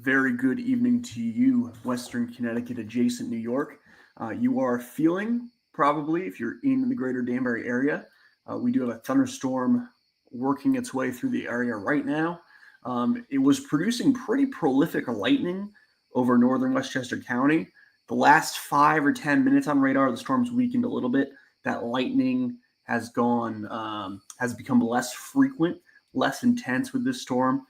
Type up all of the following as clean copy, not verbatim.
very good evening to you, Western Connecticut adjacent New York. You are feeling, probably, if you're in the greater Danbury area, we do have a thunderstorm working its way through the area right now. It was producing pretty prolific lightning over northern Westchester County. The last 5 or 10 minutes on radar, the storm's weakened a little bit. That lightning has become less frequent, less intense with this storm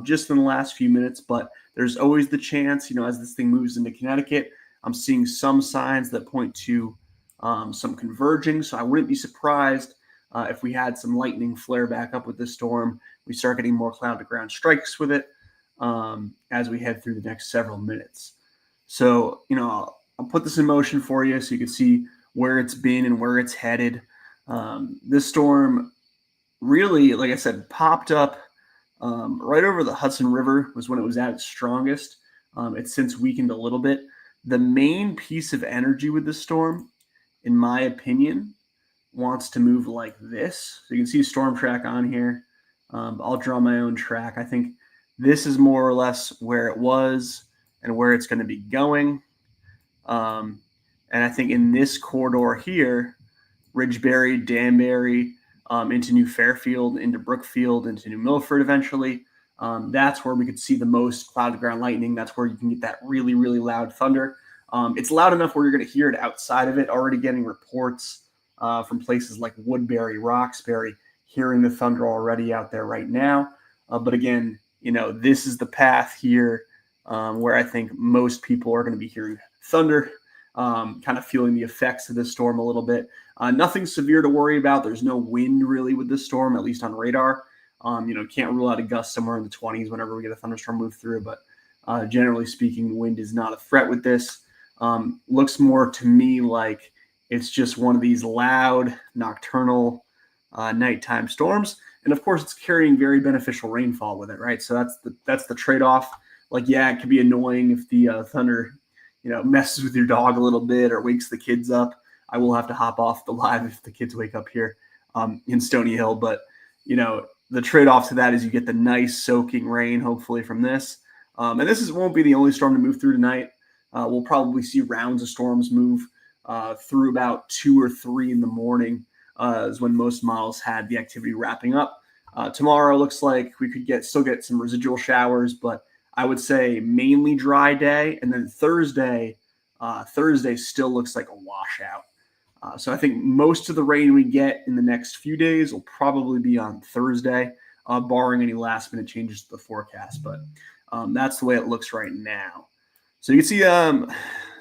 just in the last few minutes, but there's always the chance, as this thing moves into Connecticut, I'm seeing some signs that point to some converging. So I wouldn't be surprised if we had some lightning flare back up with this storm. We start getting more cloud to ground strikes with it as we head through the next several minutes. So, I'll put this in motion for you so you can see where it's been and where it's headed. This storm really, like I said, popped up right over the Hudson River was when it was at its strongest. It's since weakened a little bit. The main piece of energy with this storm, in my opinion, wants to move like this. So you can see storm track on here. I'll draw my own track. I think this is more or less where it was and where it's going to be going. And I think in this corridor here, Ridgebury, Danbury, into New Fairfield, into Brookfield, into New Milford eventually. That's where we could see the most cloud to ground lightning. That's where you can get that really, really loud thunder. It's loud enough where you're going to hear it outside of it. Already getting reports from places like Woodbury, Roxbury, hearing the thunder already out there right now. But again, this is the path here where I think most people are going to be hearing thunder, kind of feeling the effects of this storm a little bit. Nothing severe to worry about. There's no wind really with this storm, at least on radar. Can't rule out a gust somewhere in the 20s whenever we get a thunderstorm move through. But generally speaking, wind is not a threat with this. Looks more to me like it's just one of these loud nocturnal nighttime storms. And of course, it's carrying very beneficial rainfall with it, right? So that's the trade-off. Like, yeah, it can be annoying if the thunder, messes with your dog a little bit or wakes the kids up. I will have to hop off the live if the kids wake up here in Stony Hill. But, the trade-off to that is you get the nice soaking rain, hopefully, from this. And this won't be the only storm to move through tonight. We'll probably see rounds of storms move through about 2 or 3 in the morning is when most models had the activity wrapping up. Tomorrow looks like we could still get some residual showers, but I would say mainly dry day. And then Thursday still looks like a washout. So I think most of the rain we get in the next few days will probably be on Thursday, barring any last-minute changes to the forecast. But that's the way it looks right now. So you can see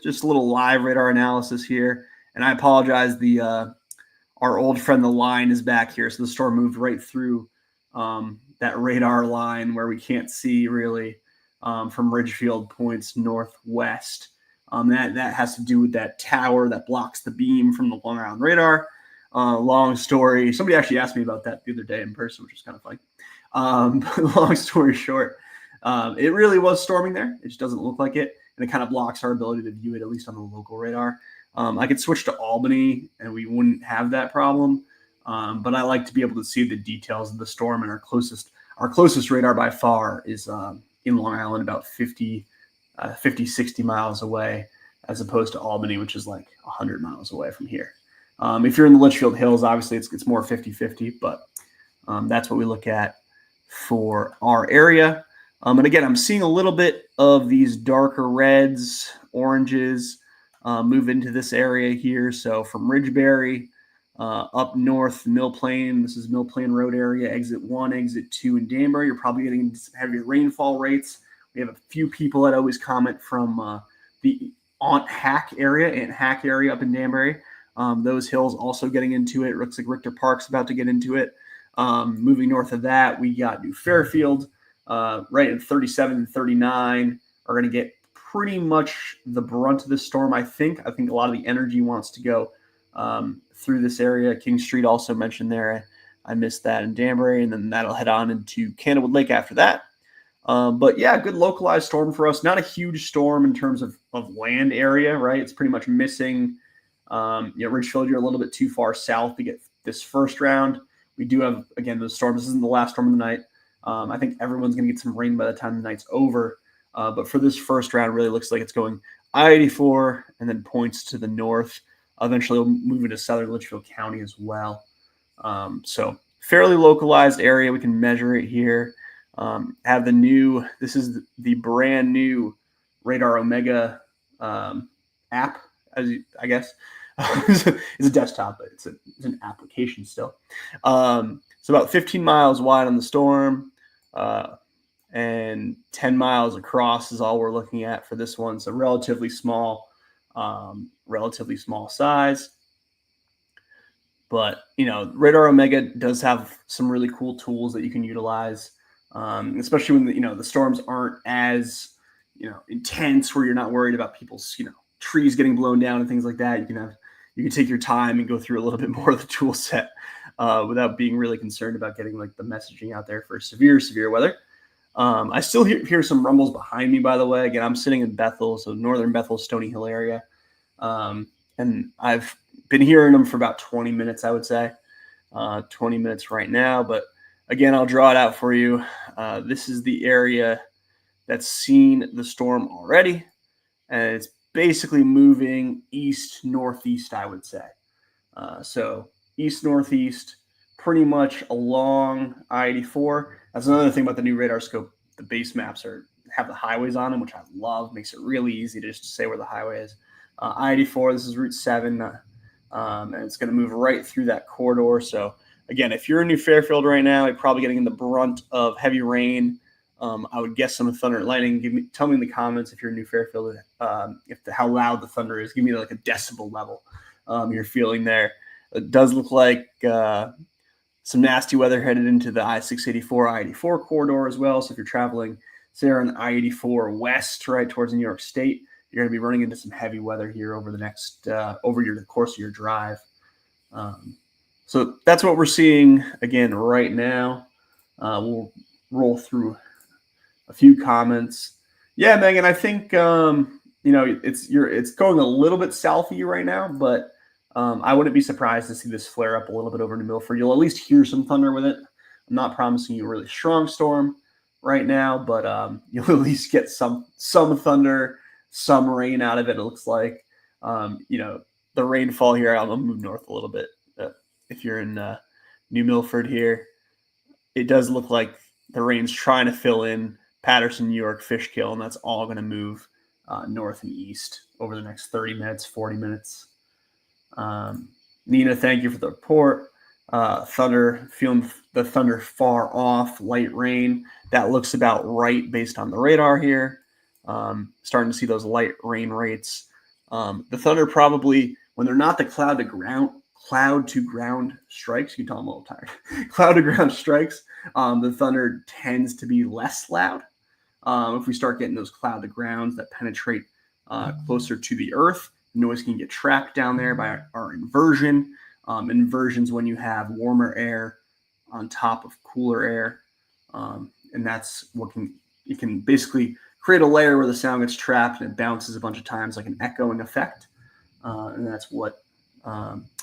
just a little live radar analysis here. And I apologize, our old friend, the line, is back here. So the storm moved right through that radar line where we can't see really from Ridgefield points northwest. That has to do with that tower that blocks the beam from the Long Island radar. Long story. Somebody actually asked me about that the other day in person, which was kind of funny. Long story short, it really was storming there. It just doesn't look like it. And it kind of blocks our ability to view it, at least on the local radar. I could switch to Albany and we wouldn't have that problem. But I like to be able to see the details of the storm. And our closest radar by far is in Long Island, about 50, 60 miles away, as opposed to Albany, which is like 100 miles away from here. If you're in the Litchfield Hills, obviously it's more 50-50, but that's what we look at for our area. And again, I'm seeing a little bit of these darker reds, oranges move into this area here. So from Ridgebury up north, Mill Plain, this is Mill Plain Road area, exit 1, exit 2 in Danbury. You're probably getting into some heavier rainfall rates. We have a few people that always comment from the Aunt Hack area up in Danbury. Those hills also getting into it. Looks like Richter Park's about to get into it. Moving north of that, we got New Fairfield, right in 37 and 39 are going to get pretty much the brunt of this storm, I think. I think a lot of the energy wants to go through this area. King Street also mentioned there. I missed that in Danbury, and then that'll head on into Candlewood Lake after that. But yeah, good localized storm for us. Not a huge storm in terms of land area, right? It's pretty much missing. Ridgefield, you're a little bit too far south to get this first round. We do have, again, those storms. This isn't the last storm of the night. I think everyone's going to get some rain by the time the night's over. But for this first round, really looks like it's going I-84 and then points to the north. Eventually, we'll move into southern Litchfield County as well. So fairly localized area. We can measure it here. Have the new, this is the brand new Radar Omega app, I guess. It's a desktop, but it's an application still. It's about 15 miles wide on the storm, and 10 miles across is all we're looking at for this one. So relatively small size. But, Radar Omega does have some really cool tools that you can utilize, especially when the storms aren't as, intense, where you're not worried about people's, trees getting blown down and things like that. You can take your time and go through a little bit more of the tool set without being really concerned about getting like the messaging out there for severe weather. I still hear some rumbles behind me, by the way. Again, I'm sitting in Bethel, so northern Bethel, Stony Hill area. And I've been hearing them for about 20 minutes, I would say. 20 minutes right now. But again, I'll draw it out for you. This is the area that's seen the storm already. And it's basically moving east-northeast, I would say. So east-northeast, pretty much along I-84. That's another thing about the new radar scope. The base maps have the highways on them, which I love. Makes it really easy to just say where the highway is. I-84, this is Route 7, and it's going to move right through that corridor. So, again, if you're in New Fairfield right now, you're probably getting the brunt of heavy rain. I would guess some thunder and lightning. Tell me in the comments if you're in New Fairfield, how loud the thunder is. Give me like a decibel level you're feeling there. It does look like some nasty weather headed into the I-684, I-84 corridor as well. So if you're traveling, say, on I-84 west, right towards New York State, you're going to be running into some heavy weather here over the course of your drive. So that's what we're seeing again right now. We'll roll through a few comments. Yeah, Megan, I think it's going a little bit south of you right now, but I wouldn't be surprised to see this flare up a little bit over New Milford. You'll at least hear some thunder with it. I'm not promising you a really strong storm right now, but you'll at least get some thunder, some rain out of it. It looks like, the rainfall here. I'll move north a little bit. If you're in New Milford here, it does look like the rain's trying to fill in Patterson, New York, Fishkill, and that's all going to move north and east over the next 30 minutes, 40 minutes. Nina, thank you for the report. Thunder, feeling the thunder far off, light rain. That looks about right based on the radar here. Starting to see those light rain rates. The thunder probably, when they're not the cloud to ground strikes, you can tell I'm a little tired. Cloud to ground strikes, the thunder tends to be less loud. If we start getting those cloud to grounds that penetrate closer to the earth, noise can get trapped down there by our inversion. Inversions when you have warmer air on top of cooler air, and that's what it can basically create a layer where the sound gets trapped and it bounces a bunch of times like an echoing effect, and that's what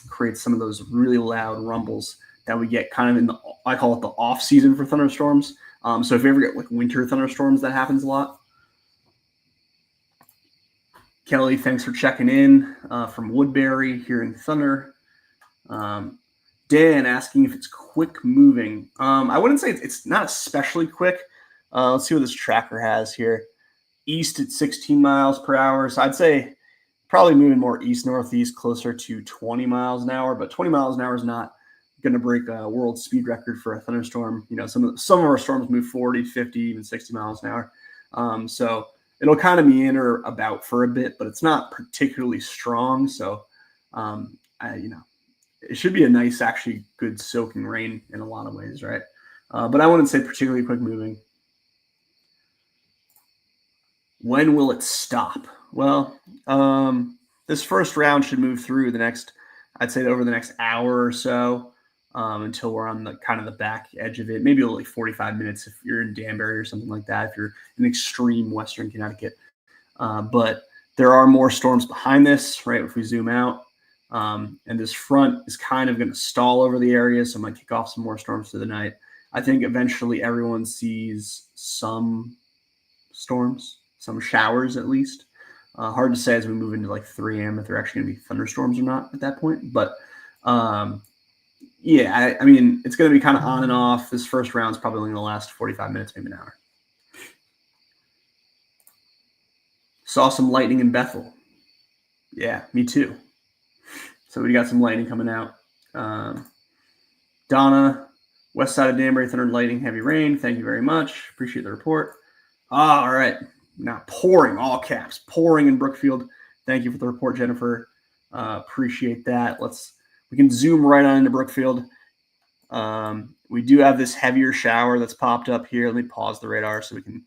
creates some of those really loud rumbles that we get kind of I call it the off season for thunderstorms. So if you ever get like winter thunderstorms, that happens a lot. Kelly, thanks for checking in from Woodbury here in Thunder. Dan asking if it's quick moving. I wouldn't say it's not especially quick. Let's see what this tracker has here. East at 16 miles per hour. So I'd say probably moving more east-northeast, closer to 20 miles an hour. But 20 miles an hour is not going to break a world speed record for a thunderstorm. Some of our storms move 40, 50, even 60 miles an hour. So it'll kind of meander about for a bit, but it's not particularly strong. So, it should be a nice, actually good soaking rain in a lot of ways, right? But I wouldn't say particularly quick moving. When will it stop? Well, this first round should move through I'd say over the next hour or so, until we're on the kind of the back edge of it. Maybe like 45 minutes if you're in Danbury or something like that, if you're in extreme Western Connecticut. But there are more storms behind this, right? If we zoom out, and this front is kind of going to stall over the area, so I might kick off some more storms through the night. I think eventually everyone sees some storms, some showers at least. Hard to say as we move into like 3 a.m. if they're actually going to be thunderstorms or not at that point. But yeah, I mean, it's going to be kind of on and off. This first round is probably only going to last 45 minutes, maybe an hour. Saw some lightning in Bethel. Yeah, me too. So we got some lightning coming out. Donna, west side of Danbury, thunder and lightning, heavy rain. Thank you very much. Appreciate the report. All right. Now pouring, all caps, pouring in Brookfield. Thank you for the report, Jennifer. Appreciate that. We can zoom right on into Brookfield. We do have this heavier shower that's popped up here. Let me pause the radar so we can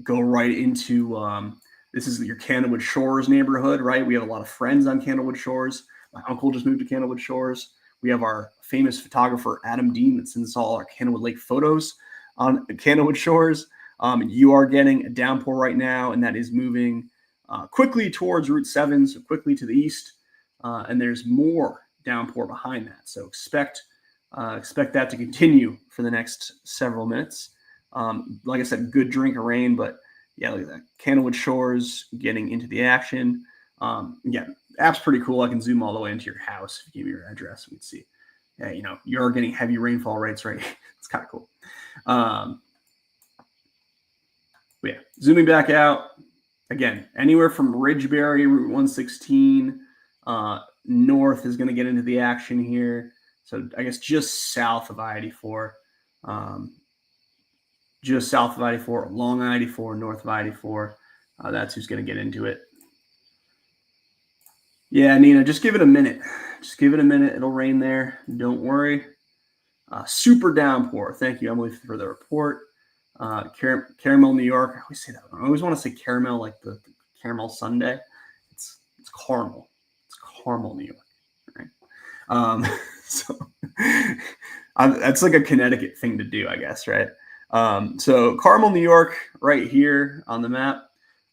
go right into this is your Candlewood Shores neighborhood, right? We have a lot of friends on Candlewood Shores. My uncle just moved to Candlewood Shores. We have our famous photographer, Adam Dean, that sends all our Candlewood Lake photos on Candlewood Shores. You are getting a downpour right now, and that is moving quickly towards Route 7, so quickly to the east. And there's more downpour behind that. So expect that to continue for the next several minutes. Like I said, good drink of rain, but yeah, look at that. Candlewood Shores getting into the action. Again, app's pretty cool. I can zoom all the way into your house. If you give me your address, we can see. Yeah, you are getting heavy rainfall rates, right? It's kind of cool. But yeah, zooming back out. Again, anywhere from Ridgeberry, Route 116, north is going to get into the action here. So I guess just south of I-84. Just south of I-84, along I-84, north of I-84. That's who's going to get into it. Yeah, Nina, just give it a minute. Just give it a minute. It'll rain there. Don't worry. Super downpour. Thank you, Emily, for the report. Caramel, New York. I always say that. I always want to say caramel like the caramel sundae. It's caramel. It's Carmel, New York. Right? So that's like a Connecticut thing to do, I guess, right? So Carmel, New York, right here on the map.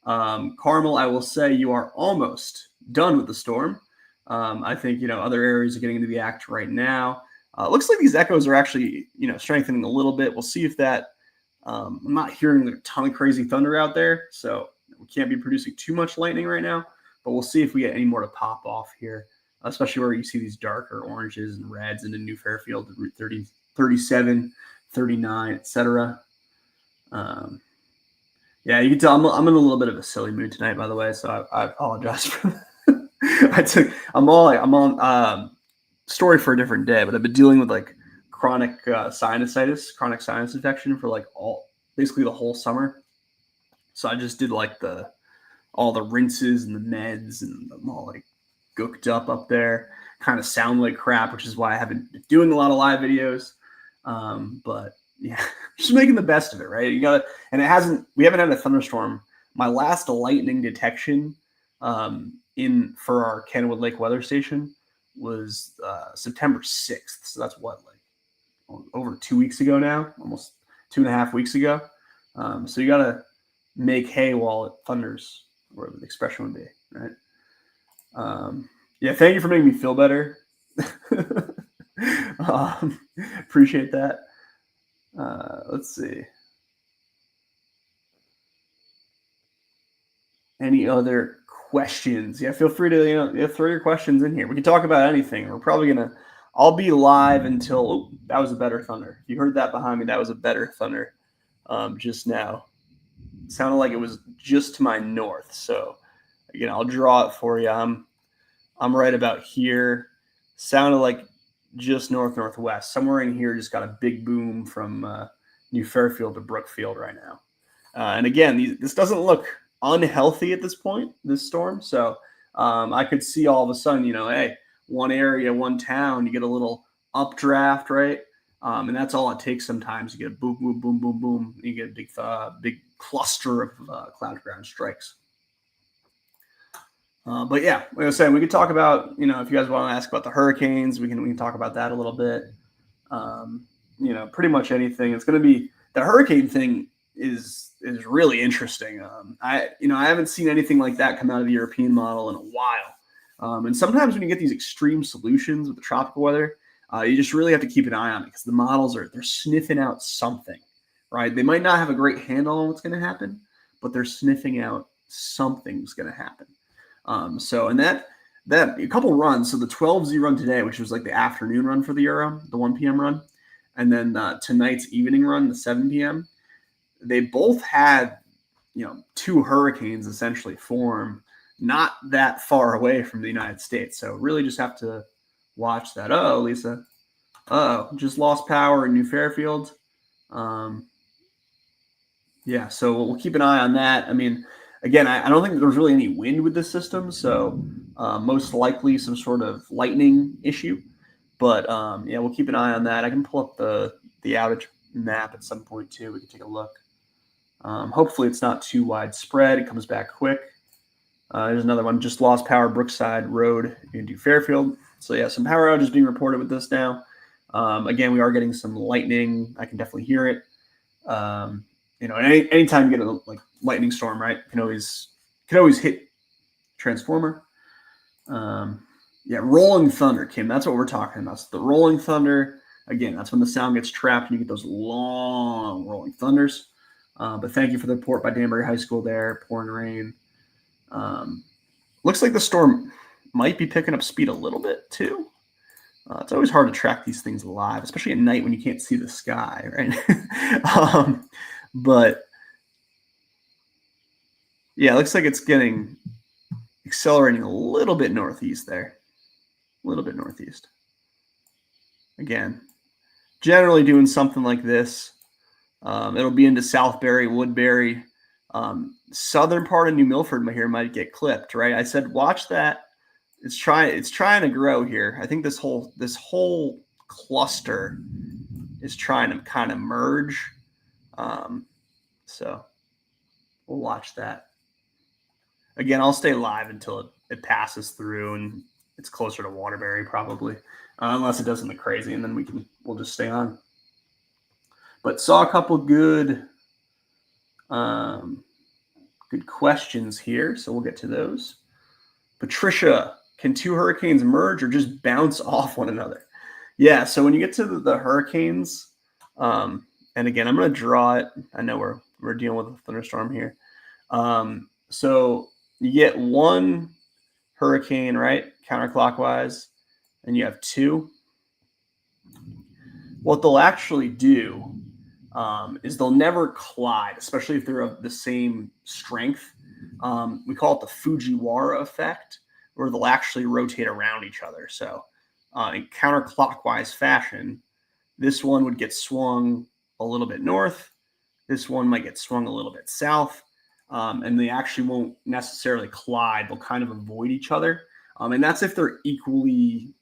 Carmel, I will say you are almost done with the storm. I think, other areas are getting into the act right now. Looks like these echoes are actually, strengthening a little bit. We'll see if that, I'm not hearing a ton of crazy thunder out there, so we can't be producing too much lightning right now, but we'll see if we get any more to pop off here, especially where you see these darker oranges and reds into New Fairfield, Route 30, 37, 39, etc. Yeah, you can tell I'm in a little bit of a silly mood tonight, by the way, so I apologize for that. I'm on story for a different day, but I've been dealing with like chronic sinusitis, chronic sinus infection for basically the whole summer. So I just did all the rinses and the meds, and I'm all like gooked up there, kind of sound like crap, which is why I haven't been doing a lot of live videos. But yeah, just making the best of it, right? And we haven't had a thunderstorm. My last lightning detection for our Candlewood Lake weather station was September 6th. So that's over 2 weeks ago now, almost 2.5 weeks ago. So you got to make hay while it thunders, whatever the expression would be, right? Yeah, thank you for making me feel better. Appreciate that. Let's see. Any other questions? Yeah, feel free to throw your questions in here. We can talk about anything. I'll be live until that was a better thunder. If you heard that behind me, that was a better thunder just now. It sounded like it was just to my north. So again, I'll draw it for you. I'm right about here. Sounded like just northwest. Somewhere in here just got a big boom from New Fairfield to Brookfield right now. And again, this doesn't look unhealthy at this point, this storm. So I could see all of a sudden, hey, one area, one town, you get a little updraft, right? And that's all it takes sometimes. You get a boom, boom, boom, boom, boom. You get a big cluster of cloud ground strikes. But yeah, like I was saying, we could talk about, if you guys want to ask about the hurricanes, we can talk about that a little bit. Pretty much anything. It's going to be the hurricane thing is really interesting. I haven't seen anything like that come out of the European model in a while. And sometimes when you get these extreme solutions with the tropical weather, you just really have to keep an eye on it because the models they're sniffing out something, right? They might not have a great handle on what's going to happen, but they're sniffing out something's going to happen. So, and that a couple runs. So the 12Z run today, which was like the afternoon run for the Euro, the 1 p.m. run, and then tonight's evening run, the 7 p.m. They both had, two hurricanes essentially form not that far away from the United States. So really just have to watch that. Oh, Lisa. Just lost power in New Fairfield. Yeah, so we'll keep an eye on that. I mean, again, I don't think there's really any wind with this system, so most likely some sort of lightning issue. But yeah, we'll keep an eye on that. I can pull up the outage map at some point too. We can take a look. Hopefully it's not too widespread. It comes back quick. There's another one, just lost power, Brookside Road into Fairfield. So yeah, some power outages being reported with this now. Again, we are getting some lightning. I can definitely hear it. Anytime you get a lightning storm, right? Can always hit transformer. Yeah, rolling thunder, Kim. That's what we're talking about. So the rolling thunder, again, that's when the sound gets trapped and you get those long rolling thunders. But thank you for the report by Danbury High School there, pouring rain. Looks like the storm might be picking up speed a little bit too. It's always hard to track these things live, especially at night when you can't see the sky, right? But yeah, it looks like it's accelerating a little bit northeast there. A little bit northeast. Again, generally doing something like this. It'll be into Southbury, Woodbury. Southern part of New Milford here might get clipped, right? I said, watch that. It's trying to grow here. I think this whole cluster is trying to kind of merge. So we'll watch that. Again, I'll stay live until it passes through and it's closer to Waterbury probably, unless it does something crazy, and then we'll just stay on. But saw a couple good questions here, so we'll get to those. Patricia, can two hurricanes merge or just bounce off one another? Yeah, so when you get to the hurricanes, and again, I'm going to draw it. I know we're dealing with a thunderstorm here. So you get one hurricane, right, counterclockwise, and you have two. What they'll actually do is they'll never collide, especially if they're of the same strength. We call it the Fujiwara effect, where they'll actually rotate around each other. So in counterclockwise fashion, this one would get swung a little bit north. This one might get swung a little bit south. And they actually won't necessarily collide. They'll kind of avoid each other. And that's if they're equally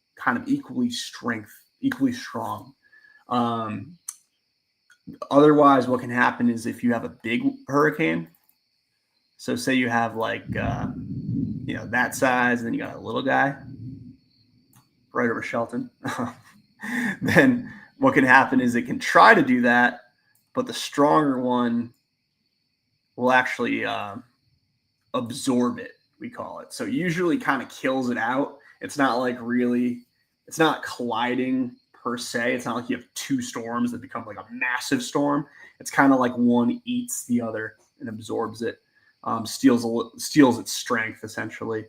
strong. Otherwise, what can happen is if you have a big hurricane, so say you have that size, and then you got a little guy right over Shelton, then what can happen is it can try to do that, but the stronger one will actually absorb it, we call it. So it usually kind of kills it out. It's not it's not colliding per se. It's not like you have two storms that become like a massive storm. It's kind of like one eats the other and absorbs it, steals its strength essentially.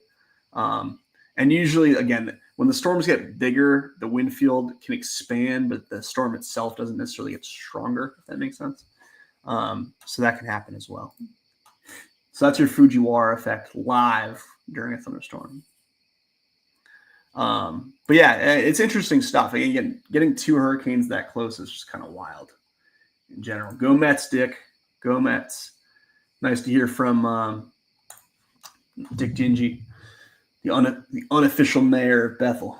And usually, again, when the storms get bigger, the wind field can expand, but the storm itself doesn't necessarily get stronger, if that makes sense. So that can happen as well. So that's your Fujiwara effect live during a thunderstorm. But yeah, it's interesting stuff. Again, getting two hurricanes that close is just kind of wild in general. Go Mets, Dick. Go Mets. Nice to hear from Dick Dingy, the unofficial mayor of Bethel.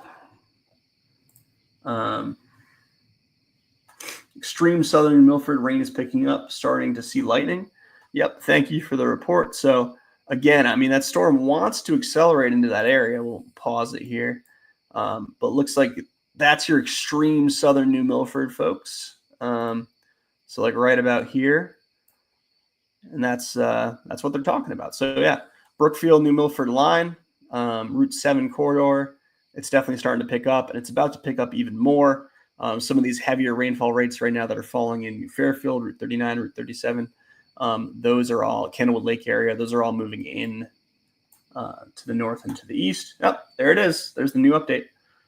Extreme southern Milford rain is picking up, starting to see lightning. Yep, thank you for the report. So again, I mean, that storm wants to accelerate into that area. We'll pause it here. But looks like that's your extreme southern New Milford, folks. So like right about here. And that's what they're talking about. So yeah, Brookfield, New Milford line, Route 7 corridor. It's definitely starting to pick up, and it's about to pick up even more. Some of these heavier rainfall rates right now that are falling in New Fairfield, Route 39, Route 37, those are all Candlewood Lake area. Those are all moving in to the north and to the east. Oh, there it is. There's the new update,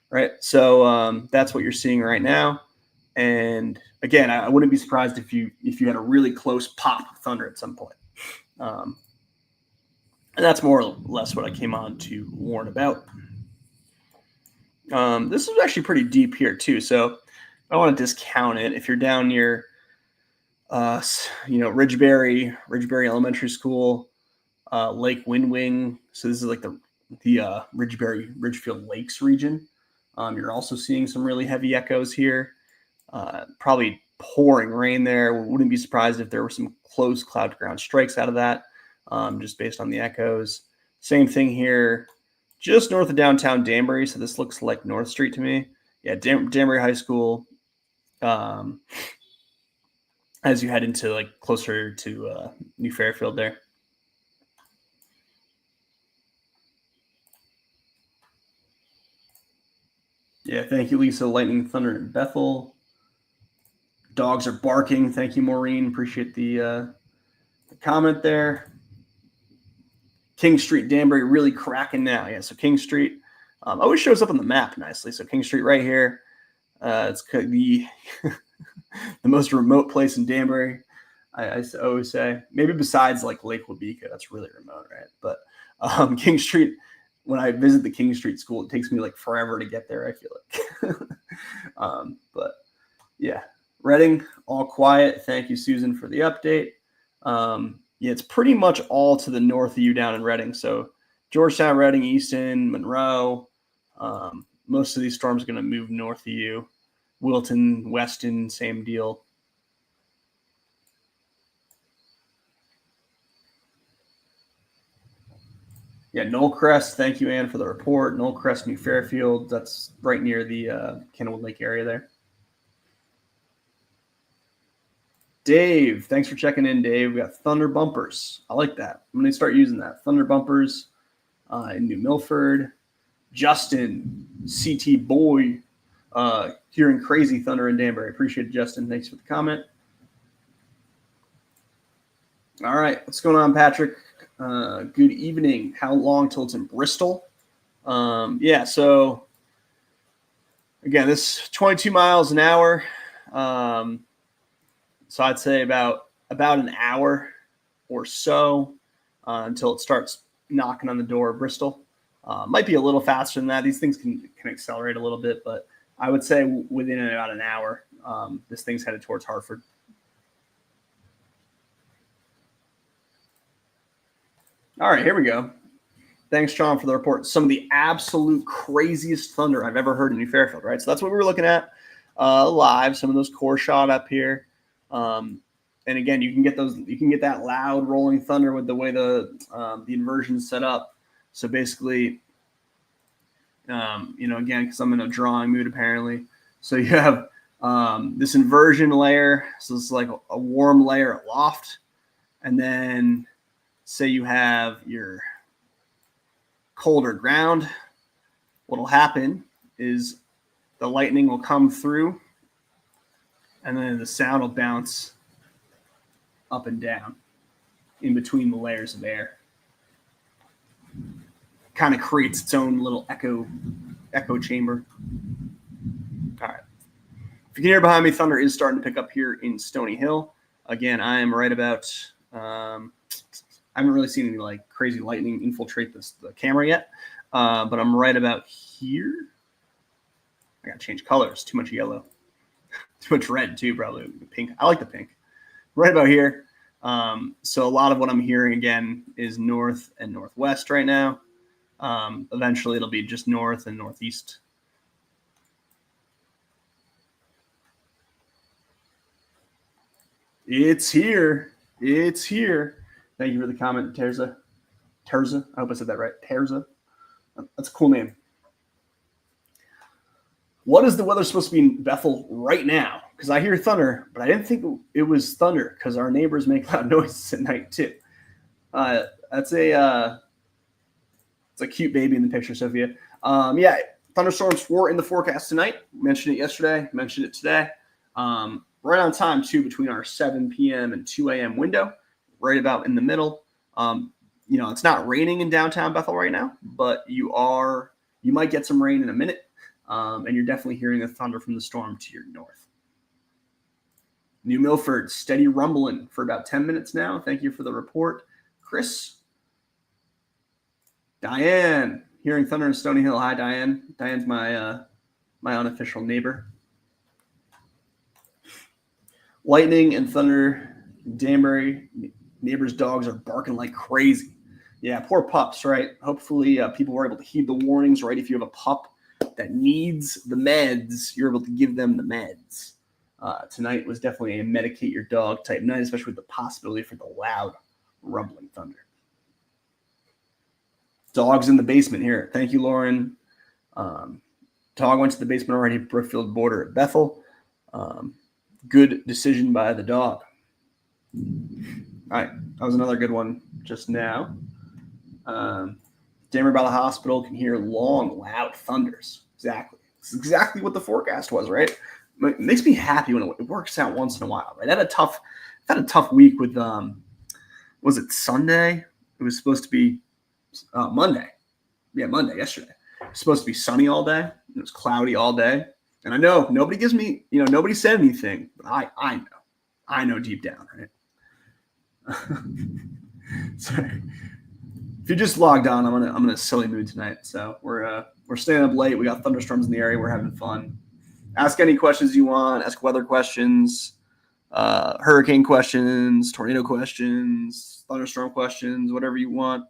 right? So that's what you're seeing right now. And again, I wouldn't be surprised if you had a really close pop of thunder at some point. And that's more or less what I came on to warn about. This is actually pretty deep here too, so I don't want to discount it. If you're down near, Ridgeberry Elementary School, Lake Windwing. So this is like the Ridgefield Lakes region. You're also seeing some really heavy echoes here. Probably pouring rain there. Wouldn't be surprised if there were some close cloud to ground strikes out of that, just based on the echoes. Same thing here, just north of downtown Danbury. So this looks like North Street to me. Yeah, Danbury High School. As you head into like closer to New Fairfield there. Yeah, thank you, Lisa. Lightning, thunder in Bethel. Dogs are barking. Thank you, Maureen. Appreciate the comment there. King Street, Danbury, really cracking now. Yeah, so King Street always shows up on the map nicely. So King Street right here. It's the the most remote place in Danbury. I always say, maybe besides like Lake Wabeeka, that's really remote, right? But King Street, when I visit the King Street school, it takes me like forever to get there, I feel like. But yeah, Reading, all quiet. Thank you, Susan, for the update. Yeah, it's pretty much all to the north of you down in Reading. So Georgetown, Reading, Easton, Monroe. Most of these storms are going to move north of you. Wilton, Weston, same deal. Yeah, Knollcrest. Thank you, Ann, for the report. Knollcrest, New Fairfield. That's right near the Candlewood Lake area there. Dave, thanks for checking in, Dave. We got thunder bumpers. I like that. I'm going to start using that. Thunder bumpers in New Milford. Justin, CT Boy, hearing crazy thunder in Danbury. Appreciate it, Justin. Thanks for the comment. All right, what's going on, Patrick? Good evening. How long till it's in Bristol? Yeah, so again, this 22 miles an hour. So I'd say about an hour or so until it starts knocking on the door of Bristol. Might be a little faster than that. These things can accelerate a little bit, but I would say within about an hour, this thing's headed towards Hartford. All right, here we go. Thanks, John, for the report. Some of the absolute craziest thunder I've ever heard in New Fairfield, right? So that's what we were looking at live. Some of those core shot up here. And again, you can get that loud rolling thunder with the way the inversion's set up. So basically, again, because I'm in a drawing mood apparently. So you have this inversion layer. So it's like a warm layer aloft, and then say you have your colder ground. What'll happen is the lightning will come through, and then the sound will bounce up and down in between the layers of air. Kind of creates its own little echo chamber. All right. If you can hear behind me, thunder is starting to pick up here in Stony Hill. Again, I am right about, I haven't really seen any like crazy lightning infiltrate the camera yet, but I'm right about here. I got to change colors. Too much yellow. Too much red too, probably. Pink. I like the pink. Right about here. So a lot of what I'm hearing again is north and northwest right now. Eventually it'll be just north and northeast. It's here. It's here. Thank you for the comment, Terza. Terza. I hope I said that right. Terza. That's a cool name. What is the weather supposed to be in Bethel right now? Because I hear thunder, but I didn't think it was thunder because our neighbors make loud noises at night too. It's a cute baby in the picture, Sophia. Yeah, thunderstorms were in the forecast tonight. Mentioned it yesterday, mentioned it today. Right on time, too, between our 7 p.m. and 2 a.m. window, right about in the middle. It's not raining in downtown Bethel right now, but you might get some rain in a minute, and you're definitely hearing the thunder from the storm to your north. New Milford, steady rumbling for about 10 minutes now. Thank you for the report, Chris. Diane, hearing thunder in Stony Hill. Hi, Diane. Diane's my unofficial neighbor. Lightning and thunder, Danbury neighbors' dogs are barking like crazy. Yeah, poor pups, right? Hopefully people were able to heed the warnings, right? If you have a pup that needs the meds, you're able to give them the meds. Tonight was definitely a medicate your dog type night, especially with the possibility for the loud rumbling thunder. Dogs in the basement here. Thank you, Lauren. Dog went to the basement already, Brookfield border at Bethel. Good decision by the dog. All right, that was another good one just now. Danbury by the hospital can hear long, loud thunders. Exactly. It's exactly what the forecast was, right? It makes me happy when it works out once in a while, right? I had a tough week with was it Sunday? It was supposed to be Monday. Yeah, Monday, yesterday. It was supposed to be sunny all day. It was cloudy all day. And I know nobody gives me, nobody said anything, but I know deep down, right? Sorry. If you just logged on, I'm in a silly mood tonight. So we're staying up late. We got thunderstorms in the area. We're having fun. Ask any questions you want. Ask weather questions, hurricane questions, tornado questions, thunderstorm questions, whatever you want.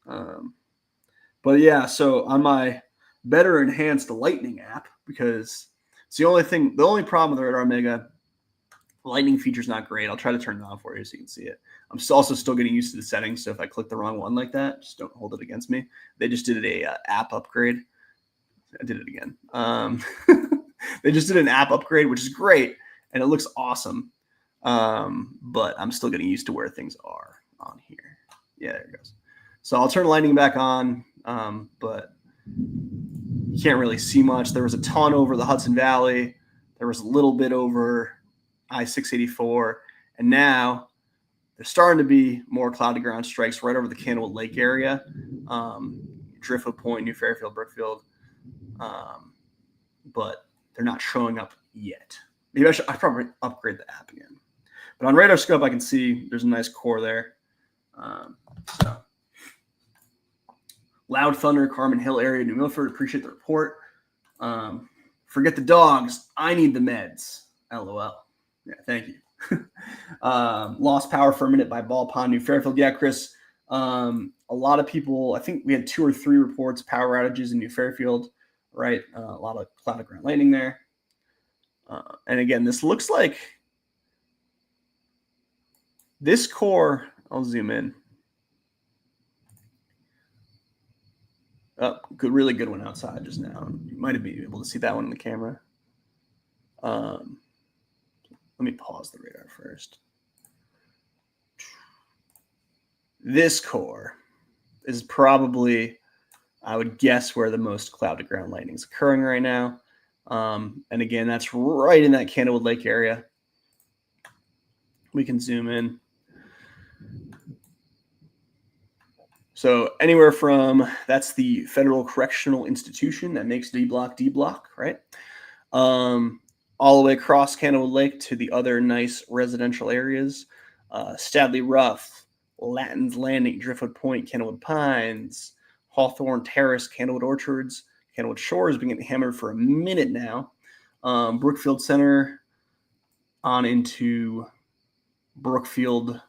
But yeah, so on my better enhanced lightning app, because it's the only problem with the Radar Mega lightning feature is not great. I'll try to turn it on for you so you can see it. I'm also still getting used to the settings, so if I click the wrong one like that, just don't hold it against me. They just did a app upgrade. I did it again. They just did an app upgrade, which is great, and it looks awesome. But I'm still getting used to where things are on here. Yeah, there it goes. So I'll turn lightning back on, but you can't really see much. There was a ton over the Hudson Valley. There was a little bit over I-684, and now there's starting to be more cloud to ground strikes right over the Candlewood Lake area, Driftwood Point, New Fairfield, Brookfield, but they're not showing up yet. Maybe I probably upgrade the app again. But on Radar Scope, I can see there's a nice core there. So loud thunder, Carmen Hill area, New Milford. Appreciate the report. Forget the dogs. I need the meds. LOL. Yeah, thank you. Lost power for a minute by Ball Pond, New Fairfield. Yeah, Chris. A lot of people, I think we had 2 or 3 reports, power outages in New Fairfield, right? A lot of cloud to ground lightning there. And again, this looks like this core, I'll zoom in. Oh, really good one outside just now. You might have been able to see that one in the camera. Let me pause the radar first. This core is probably, I would guess, where the most cloud to ground lightning is occurring right now. And again, that's right in that Candlewood Lake area. We can zoom in. So anywhere from, that's the Federal Correctional Institution that makes D block, right? All the way across Candlewood Lake to the other nice residential areas. Stadley Ruff, Latins Landing, Driftwood Point, Candlewood Pines, Hawthorne Terrace, Candlewood Orchards, Candlewood Shores have been getting hammered for a minute now. Brookfield Center on into Brookfield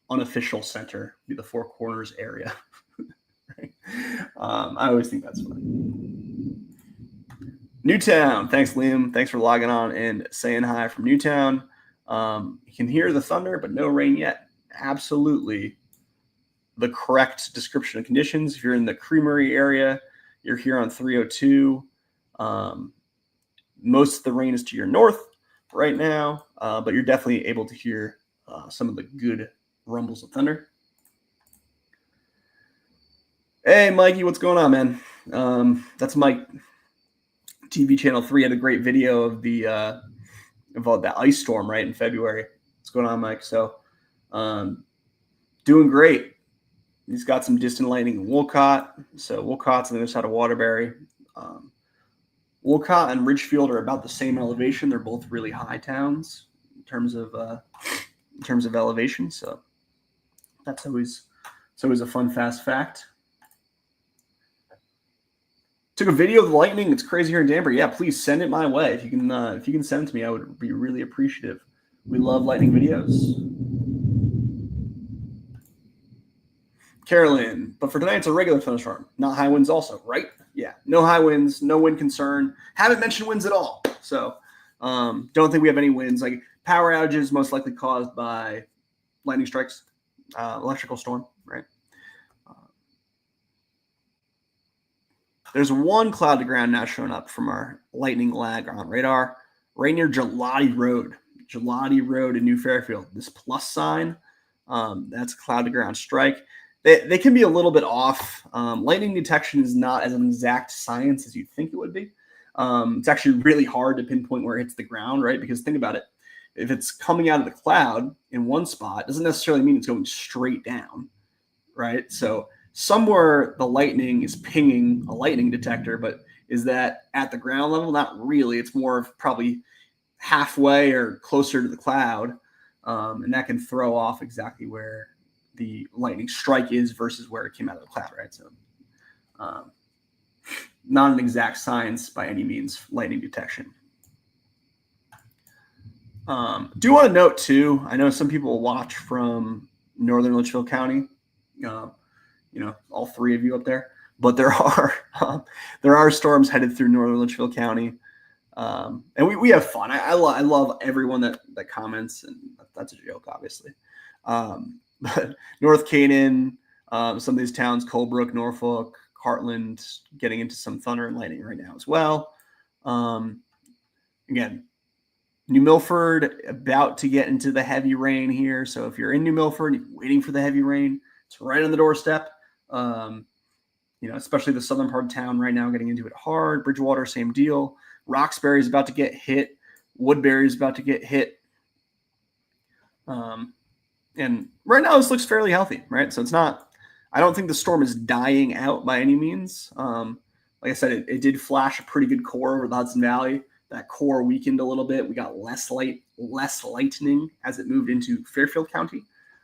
Unofficial Center, be the Four Corners area. Right? I always think that's funny. Newtown, thanks Liam. Thanks for logging on and saying hi from Newtown. You can hear the thunder, but no rain yet. Absolutely the correct description of conditions. If you're in the Creamery area, you're here on 302. Most of the rain is to your north right now, but you're definitely able to hear some of the good rumbles of thunder. Hey, Mikey, what's going on, man? That's Mike. TV Channel 3 had a great video of the ice storm right in February. What's going on, Mike? So, doing great. He's got some distant lightning in Wolcott. So Wolcott's on the other side of Waterbury. Wolcott and Ridgefield are about the same elevation. They're both really high towns in terms of elevation. So that's always a fun, fast fact. Took a video of the lightning. It's crazy here in Danbury. Yeah, please send it my way. If you can send it to me, I would be really appreciative. We love lightning videos. Carolyn, but for tonight, it's a regular thunderstorm, not high winds also, right? Yeah, no high winds, no wind concern. Haven't mentioned winds at all. So don't think we have any winds. Like power outages most likely caused by lightning strikes, electrical storm, right? There's one cloud to ground now showing up from our lightning lag on radar, right near Gelati Road in New Fairfield. This plus sign, that's a cloud to ground strike. They can be a little bit off. Lightning detection is not as an exact science as you'd think it would be. It's actually really hard to pinpoint where it hits the ground, right? Because think about it. If it's coming out of the cloud in one spot, it doesn't necessarily mean it's going straight down, right? So somewhere the lightning is pinging a lightning detector, but is that at the ground level? Not really. It's more of probably halfway or closer to the cloud, and that can throw off exactly where the lightning strike is versus where it came out of the cloud, right? So not an exact science by any means, lightning detection. Do want to note too, I know some people watch from northern Litchfield County, all three of you up there, but there are storms headed through northern Litchfield County. And we have fun. I love everyone that comments, and that's a joke, obviously. But North Canaan, some of these towns, Colebrook, Norfolk, Cartland, getting into some thunder and lightning right now as well. Again, New Milford about to get into the heavy rain here. So if you're in New Milford, you're waiting for the heavy rain, it's right on the doorstep. Especially the southern part of town right now, getting into it hard. Bridgewater, same deal. Roxbury is about to get hit. Woodbury is about to get hit. And right now this looks fairly healthy, right? So it's not, I don't think the storm is dying out by any means. Like I said, it did flash a pretty good core over the Hudson Valley. That core weakened a little bit. We got less lightning as it moved into Fairfield County.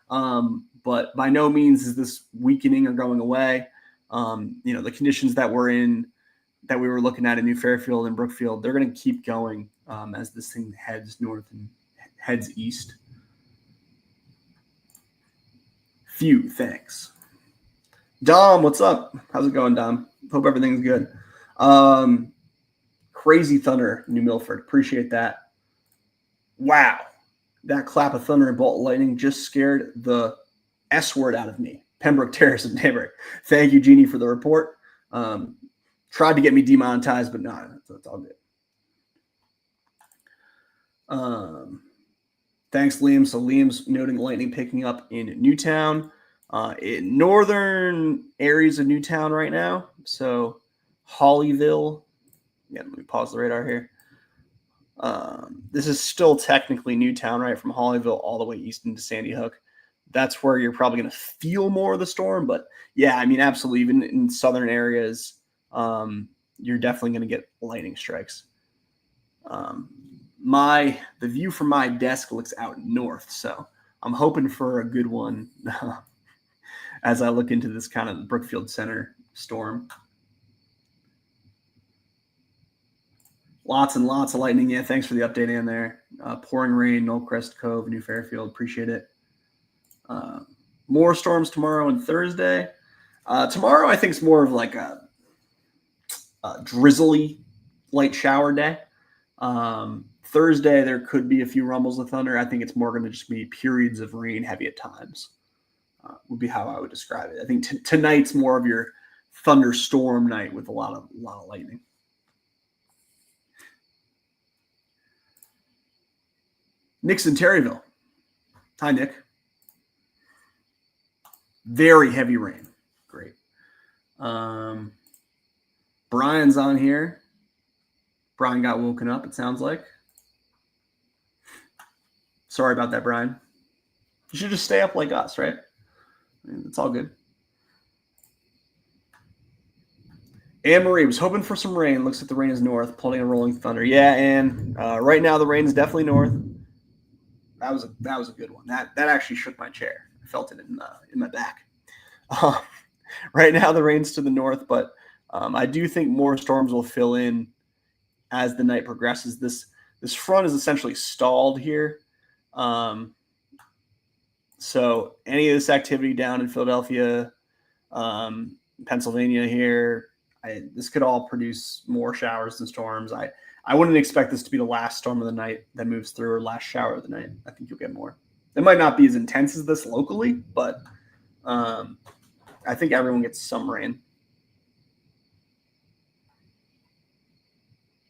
But by no means is this weakening or going away. The conditions that we were looking at in New Fairfield and Brookfield, they're going to keep going as this thing heads north and heads east. Phew, thanks. Dom, what's up? How's it going, Dom? Hope everything's good. Crazy thunder, New Milford. Appreciate that. Wow. That clap of thunder and bolt of lightning just scared the S word out of me. Pembroke Terrace in Danbury. Thank you, Jeannie, for the report. Tried to get me demonetized, but no, it's all good. Thanks, Liam. So Liam's noting lightning picking up in Newtown, in northern areas of Newtown right now. So Hollyville. Yeah, let me pause the radar here. This is still technically Newtown, right? From Hollyville all the way east into Sandy Hook. That's where you're probably going to feel more of the storm. But yeah, I mean, absolutely. Even in southern areas, you're definitely going to get lightning strikes. The view from my desk looks out north, so I'm hoping for a good one as I look into this kind of Brookfield Center storm. Lots and lots of lightning. Yeah, thanks for the update in there. Pouring rain, Knollcrest Cove, New Fairfield. Appreciate it. More storms tomorrow and Thursday. Tomorrow, I think, is more of like a drizzly light shower day. Thursday, there could be a few rumbles of thunder. I think it's more going to just be periods of rain, heavy at times, would be how I would describe it. I think tonight's more of your thunderstorm night with a lot of lightning. Nick's in Terryville. Hi, Nick. Very heavy rain. Great. Brian's on here. Brian got woken up, it sounds like. Sorry about that, Brian. You should just stay up like us, right? I mean, it's all good. Anne Marie was hoping for some rain. Looks like the rain is north, pulling a rolling thunder. Yeah, and right now the rain is definitely north. That was a good one. That actually shook my chair. I felt it in my back. Right now the rain's to the north, but I do think more storms will fill in as the night progresses. This front is essentially stalled here. So any of this activity down in Philadelphia, Pennsylvania here, this could all produce more showers than storms. I wouldn't expect this to be the last storm of the night that moves through, or last shower of the night. I think you'll get more. It might not be as intense as this locally, but I think everyone gets some rain.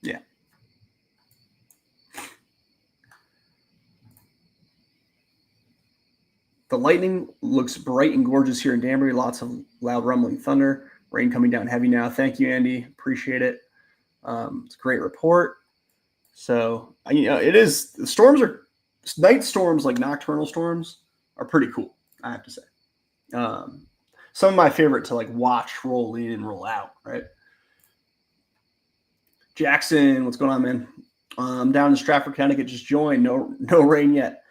Yeah. The lightning looks bright and gorgeous here in Danbury. Lots of loud rumbling thunder. Rain coming down heavy now. Thank you, Andy. Appreciate it. It's a great report. So, it is. The storms are night storms, like nocturnal storms, are pretty cool, I have to say. Some of my favorite to like watch roll in and roll out, right? Jackson, what's going on, man? I'm down in Stratford, Connecticut. Just joined. No rain yet.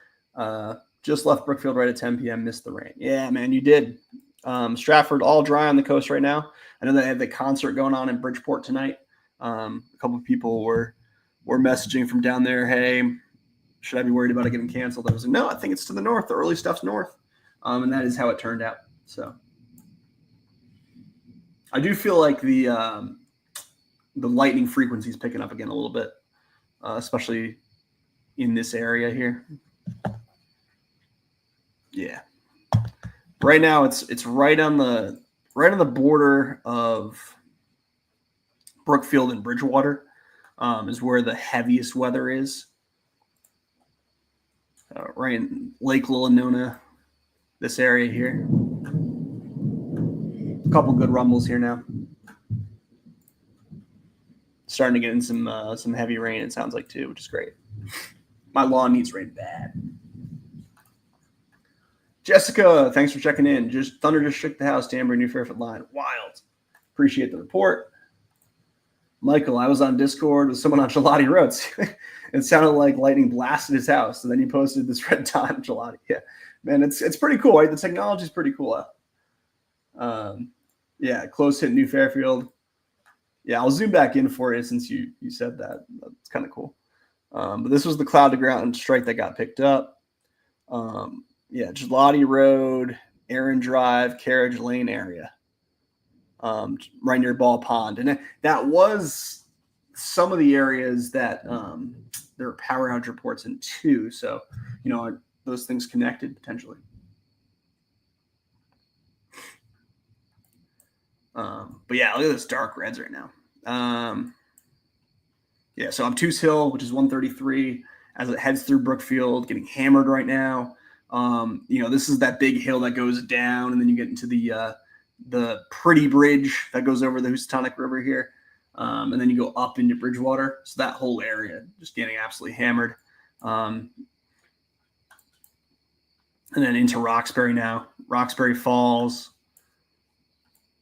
Just left Brookfield right at 10 p.m. Missed the rain. Yeah, man, you did. Stratford, all dry on the coast right now. I know they had the concert going on in Bridgeport tonight. A couple of people were messaging from down there. Hey, should I be worried about it getting canceled? I was like, no, I think it's to the north. The early stuff's north. And that is how it turned out. So I do feel like the lightning frequency is picking up again a little bit, especially in this area here. Yeah. Right now it's right on the border of Brookfield and Bridgewater, is where the heaviest weather is. Right in Lake Lilanona, this area here. A couple good rumbles here now. Starting to get in some heavy rain, it sounds like, too, which is great. My lawn needs rain bad. Jessica, thanks for checking in. Thunder just shook the house. Danbury, New Fairfield line. Wild. Appreciate the report. Michael, I was on Discord with someone on Gelati Roads. It sounded like lightning blasted his house. And then he posted this red dot of Gelati. Yeah, man, it's pretty cool, right? The technology is pretty cool. Yeah, close hit New Fairfield. Yeah, I'll zoom back in for you since you said that. That's kind of cool. But this was the cloud to ground strike that got picked up. Yeah, Gelati Road, Aaron Drive, Carriage Lane area, right near Ball Pond. And that was some of the areas that there were power outage reports in too. So, are those things connected potentially? But yeah, look at those dark reds right now. Yeah, so Obtuse Hill, which is 133, as it heads through Brookfield, getting hammered right now. This is that big hill that goes down, and then you get into the Pretty Bridge that goes over the Housatonic River here, and then you go up into Bridgewater. So that whole area just getting absolutely hammered. And then into Roxbury now. Roxbury Falls.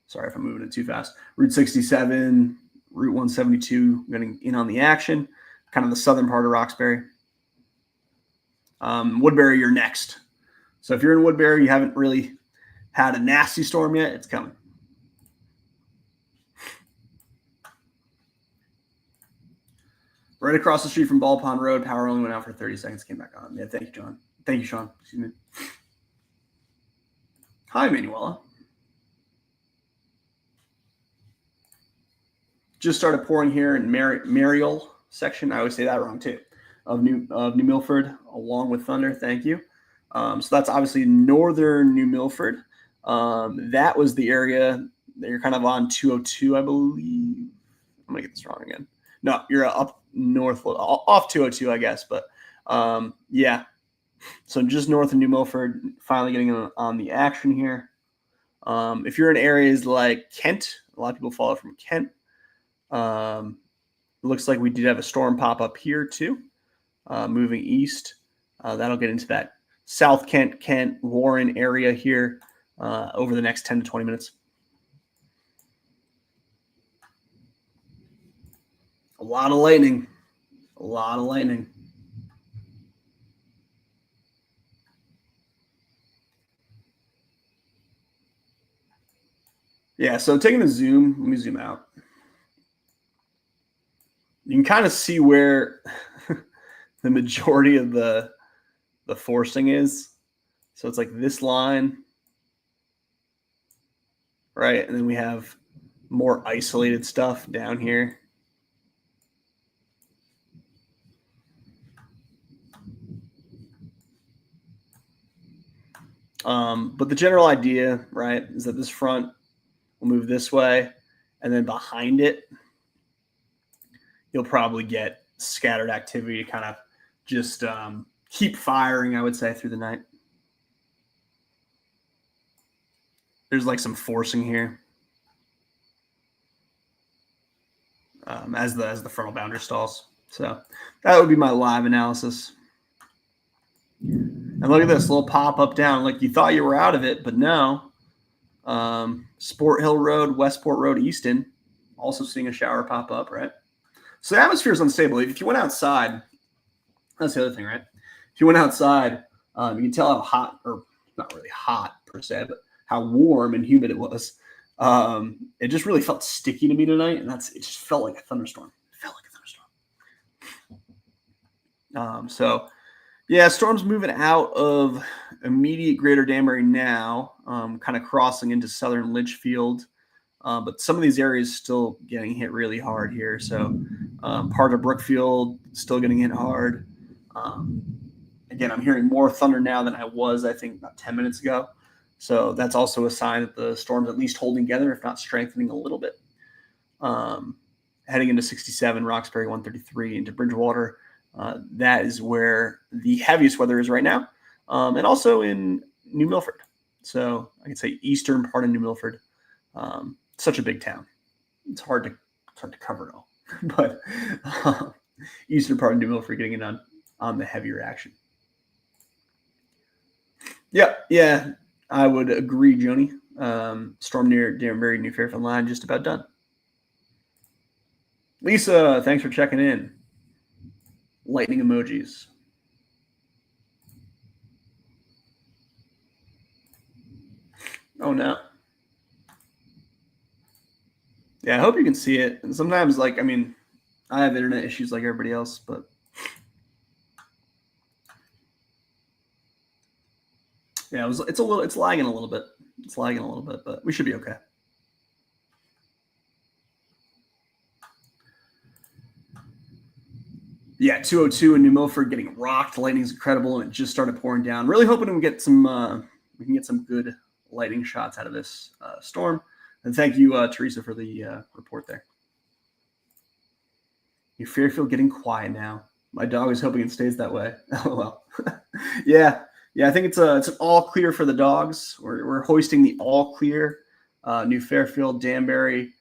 Sorry if I'm moving it too fast. Route 67, Route 172 getting in on the action. Kind of the southern part of Roxbury. Woodbury, you're next. So if you're in Woodbury, you haven't really had a nasty storm yet, it's coming. Right across the street from Ball Pond Road, power only went out for 30 seconds, came back on. Yeah, thank you, John. Thank you, Sean. Excuse me. Hi, Manuela. Just started pouring here in Mariel section. I always say that wrong too. Of New Milford, along with Thunder. Thank you. So that's obviously northern New Milford. That was the area that you're kind of on 202, I believe. I'm gonna get this wrong again. No, you're up north, off 202, I guess. But yeah, so just north of New Milford, finally getting on the action here. If you're in areas like Kent, a lot of people follow from Kent. It looks like we did have a storm pop up here too, moving east. That'll get into that South Kent, Warren area here over the next 10 to 20 minutes. A lot of lightning. A lot of lightning. Yeah, so taking a zoom, let me zoom out. You can kind of see where the majority of the forcing is. So it's like this line, right? And then we have more isolated stuff down here. But the general idea, right, is that this front will move this way, and then behind it, you'll probably get scattered activity to kind of just keep firing, I would say, through the night. There's like some forcing here as the frontal boundary stalls. So that would be my live analysis. And look at this little pop up down. Like you thought you were out of it, but no. Sport Hill Road, Westport Road, Easton, also seeing a shower pop up, right? So the atmosphere is unstable. If you went outside, that's the other thing, right? If you went outside, you can tell how hot, or not really hot per se, but how warm and humid it was. It just really felt sticky to me tonight, and it just felt like a thunderstorm. It felt like a thunderstorm. So yeah, storm's moving out of immediate Greater Danbury now, kind of crossing into southern Litchfield. But some of these areas still getting hit really hard here. So part of Brookfield still getting hit hard. Again, I'm hearing more thunder now than I was, I think, about 10 minutes ago. So that's also a sign that the storm's at least holding together, if not strengthening a little bit. Heading into 67, Roxbury 133, into Bridgewater. That is where the heaviest weather is right now. And also in New Milford. So I can say eastern part of New Milford. Such a big town. It's hard to cover it all. But eastern part of New Milford getting it on the heavier action. Yeah, I would agree, Joni. Storm near Danbury, New Fairfield line, just about done. Lisa, thanks for checking in. Lightning emojis. Oh no. Yeah, I hope you can see it. And sometimes, I have internet issues like everybody else, but yeah, it's lagging a little bit. It's lagging a little bit, but we should be okay. Yeah, 202 in New Milford getting rocked. Lightning's incredible, and it just started pouring down. Really hoping we get some we can get some good lightning shots out of this storm. And thank you, Teresa, for the report there. New Fairfield getting quiet now. My dog is hoping it stays that way. LOL. Yeah, I think it's an all clear for the dogs. We're hoisting the all clear. New Fairfield, Danbury,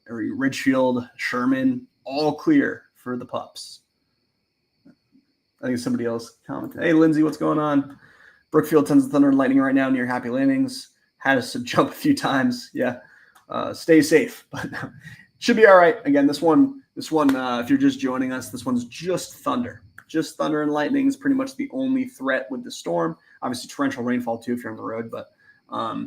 Ridgefield, Sherman, all clear for the pups. I think somebody else commented. Hey, Lindsay, what's going on? Brookfield, tons of thunder and lightning right now near Happy Landings. Had us to jump a few times. Yeah. Stay safe, but should be all right. Again, this one, if you're just joining us, this one's just thunder. Just thunder and lightning is pretty much the only threat with the storm. Obviously, torrential rainfall too if you're on the road, but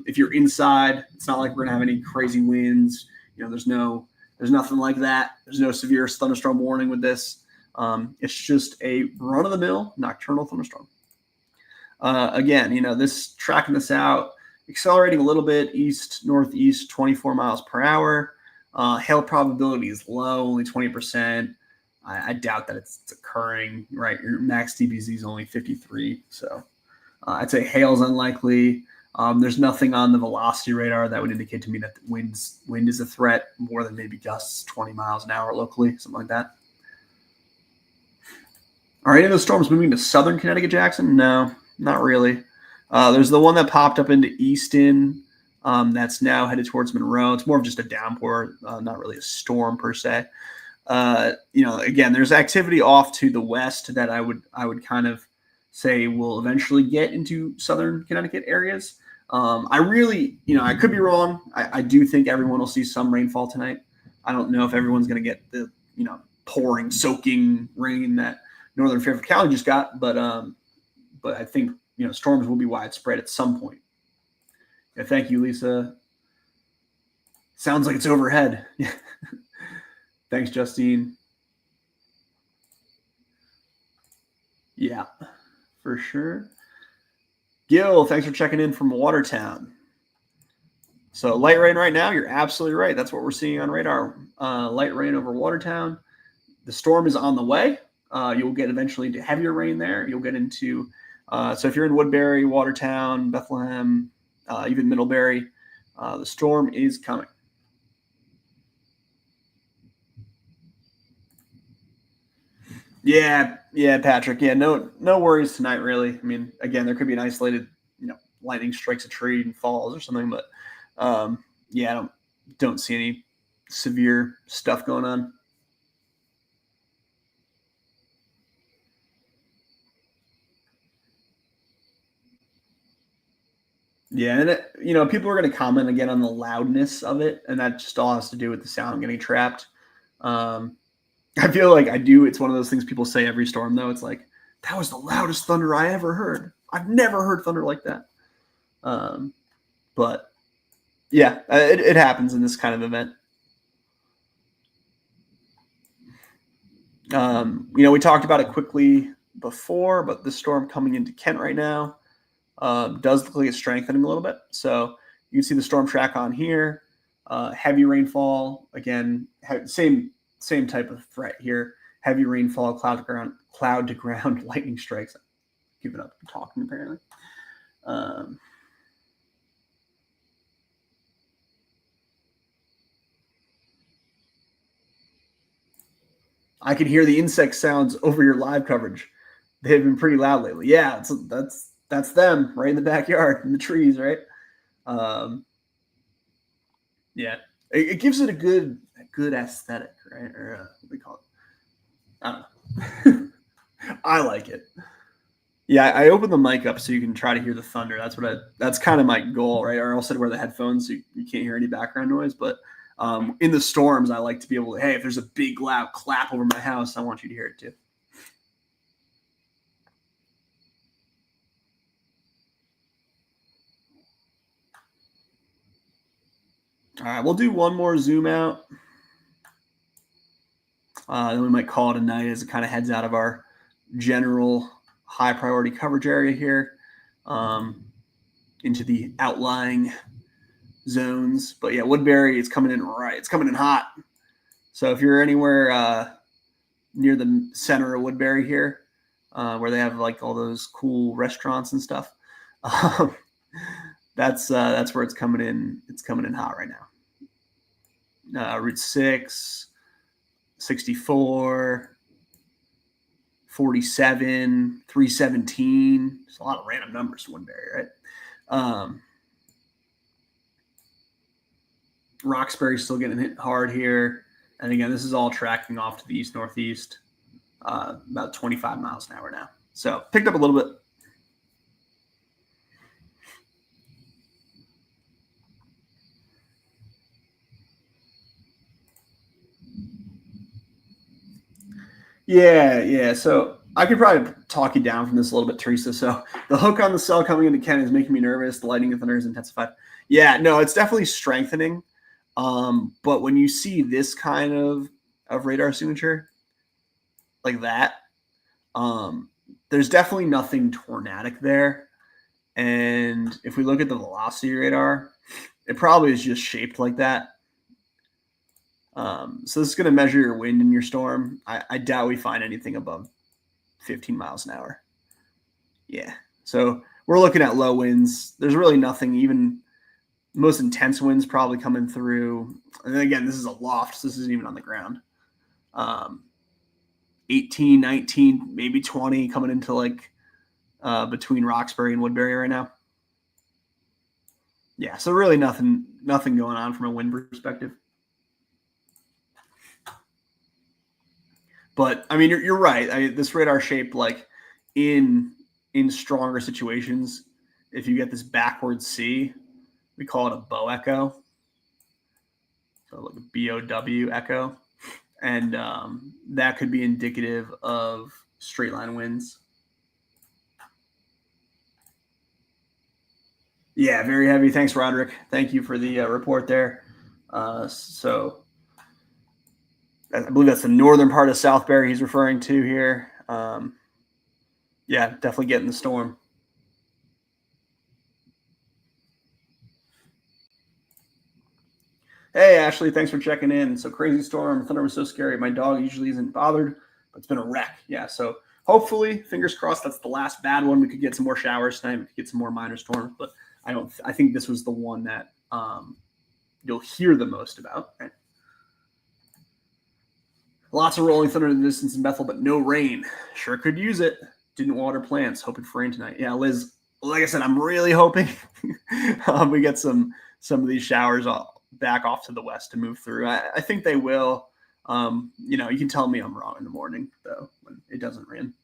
if you're inside, it's not like we're gonna have any crazy winds. There's nothing like that. There's no severe thunderstorm warning with this. It's just a run-of-the-mill nocturnal thunderstorm. Again, this tracking this out. Accelerating a little bit east-northeast, 24 miles per hour. Hail probability is low, only 20%. I doubt that it's occurring, right? Your max DBZ is only 53. So I'd say hail is unlikely. There's nothing on the velocity radar that would indicate to me that wind is a threat more than maybe gusts 20 miles an hour locally, something like that. Are any of the storms moving to southern Connecticut, Jackson? No, not really. There's the one that popped up into Easton that's now headed towards Monroe. It's more of just a downpour, not really a storm per se. Again, there's activity off to the west that I would kind of say will eventually get into southern Connecticut areas. I really, I could be wrong. I do think everyone will see some rainfall tonight. I don't know if everyone's going to get the, pouring, soaking rain that Northern Fairfield County just got, but I think, storms will be widespread at some point. Yeah, thank you, Lisa. Sounds like it's overhead. Thanks, Justine. Yeah, for sure. Gil, thanks for checking in from Watertown. So light rain right now, you're absolutely right. That's what we're seeing on radar. Light rain over Watertown. The storm is on the way. You'll get eventually into heavier rain there. You'll get into, so if you're in Woodbury, Watertown, Bethlehem, even Middlebury, the storm is coming. Yeah, Patrick. Yeah, no worries tonight, really. I mean, again, there could be an isolated, lightning strikes a tree and falls or something, but I don't see any severe stuff going on. Yeah, and people are going to comment again on the loudness of it, and that just all has to do with the sound getting trapped. I feel like I do. It's one of those things people say every storm, though. It's like, that was the loudest thunder I ever heard. I've never heard thunder like that. But yeah, it happens in this kind of event. We talked about it quickly before, but the storm coming into Kent right now does look like it's strengthening a little bit. So you can see the storm track on here. Heavy rainfall, again, same type of threat here. Heavy rainfall, cloud to ground, lightning strikes. Give it up talking apparently. I can hear the insect sounds over your live coverage. They've been pretty loud lately. Yeah, that's them right in the backyard in the trees, right? Yeah, it gives it a good aesthetic, right? Or what do we call it? I don't know. I like it. Yeah, I opened the mic up so you can try to hear the thunder. That's kind of my goal, right? Or else I'd wear the headphones so you can't hear any background noise. But in the storms, I like to be able to, hey, if there's a big loud clap over my house, I want you to hear it too. All right, we'll do one more zoom out. Then we might call it a night as it kind of heads out of our general high priority coverage area here into the outlying zones. But yeah, Woodbury, it's coming in right. It's coming in hot. So if you're anywhere near the center of Woodbury here, where they have like all those cool restaurants and stuff, that's where it's coming in. It's coming in hot right now. Route 6, 64, 47, 317. There's a lot of random numbers for Woodbury, right? Roxbury's still getting hit hard here. And again, this is all tracking off to the east-northeast, about 25 miles an hour now. So picked up a little bit. Yeah. So I could probably talk you down from this a little bit, Teresa. So the hook on the cell coming into Kent is making me nervous. The lightning and thunder is intensified. Yeah, no, it's definitely strengthening. But when you see this kind of radar signature like that, there's definitely nothing tornadic there. And if we look at the velocity radar, it probably is just shaped like that. So this is going to measure your wind in your storm. I doubt we find anything above 15 miles an hour. Yeah. So we're looking at low winds. There's really nothing, even most intense winds probably coming through. And then again, this is a loft, so this isn't even on the ground. 18, 19, maybe 20 coming into like between Roxbury and Woodbury right now. Yeah, so really nothing going on from a wind perspective. But I mean, you're right. This radar shape, like in stronger situations, if you get this backward C, we call it a bow echo. So like a BOW echo, and that could be indicative of straight line winds. Yeah, very heavy. Thanks, Roderick. Thank you for the report there. So I believe that's the northern part of Southbury he's referring to here. Yeah, definitely getting the storm. Hey, Ashley, thanks for checking in. So crazy storm. Thunder was so scary. My dog usually isn't bothered, but it's been a wreck. Yeah, so hopefully, fingers crossed, that's the last bad one. We could get some more showers tonight. We could get some more minor storms, but I think this was the one that you'll hear the most about. Right? Lots of rolling thunder in the distance in Bethel, but no rain. Sure could use it. Didn't water plants. Hoping for rain tonight. Yeah, Liz. Like I said, I'm really hoping we get some of these showers back off to the west to move through. I think they will. You can tell me I'm wrong in the morning though when it doesn't rain.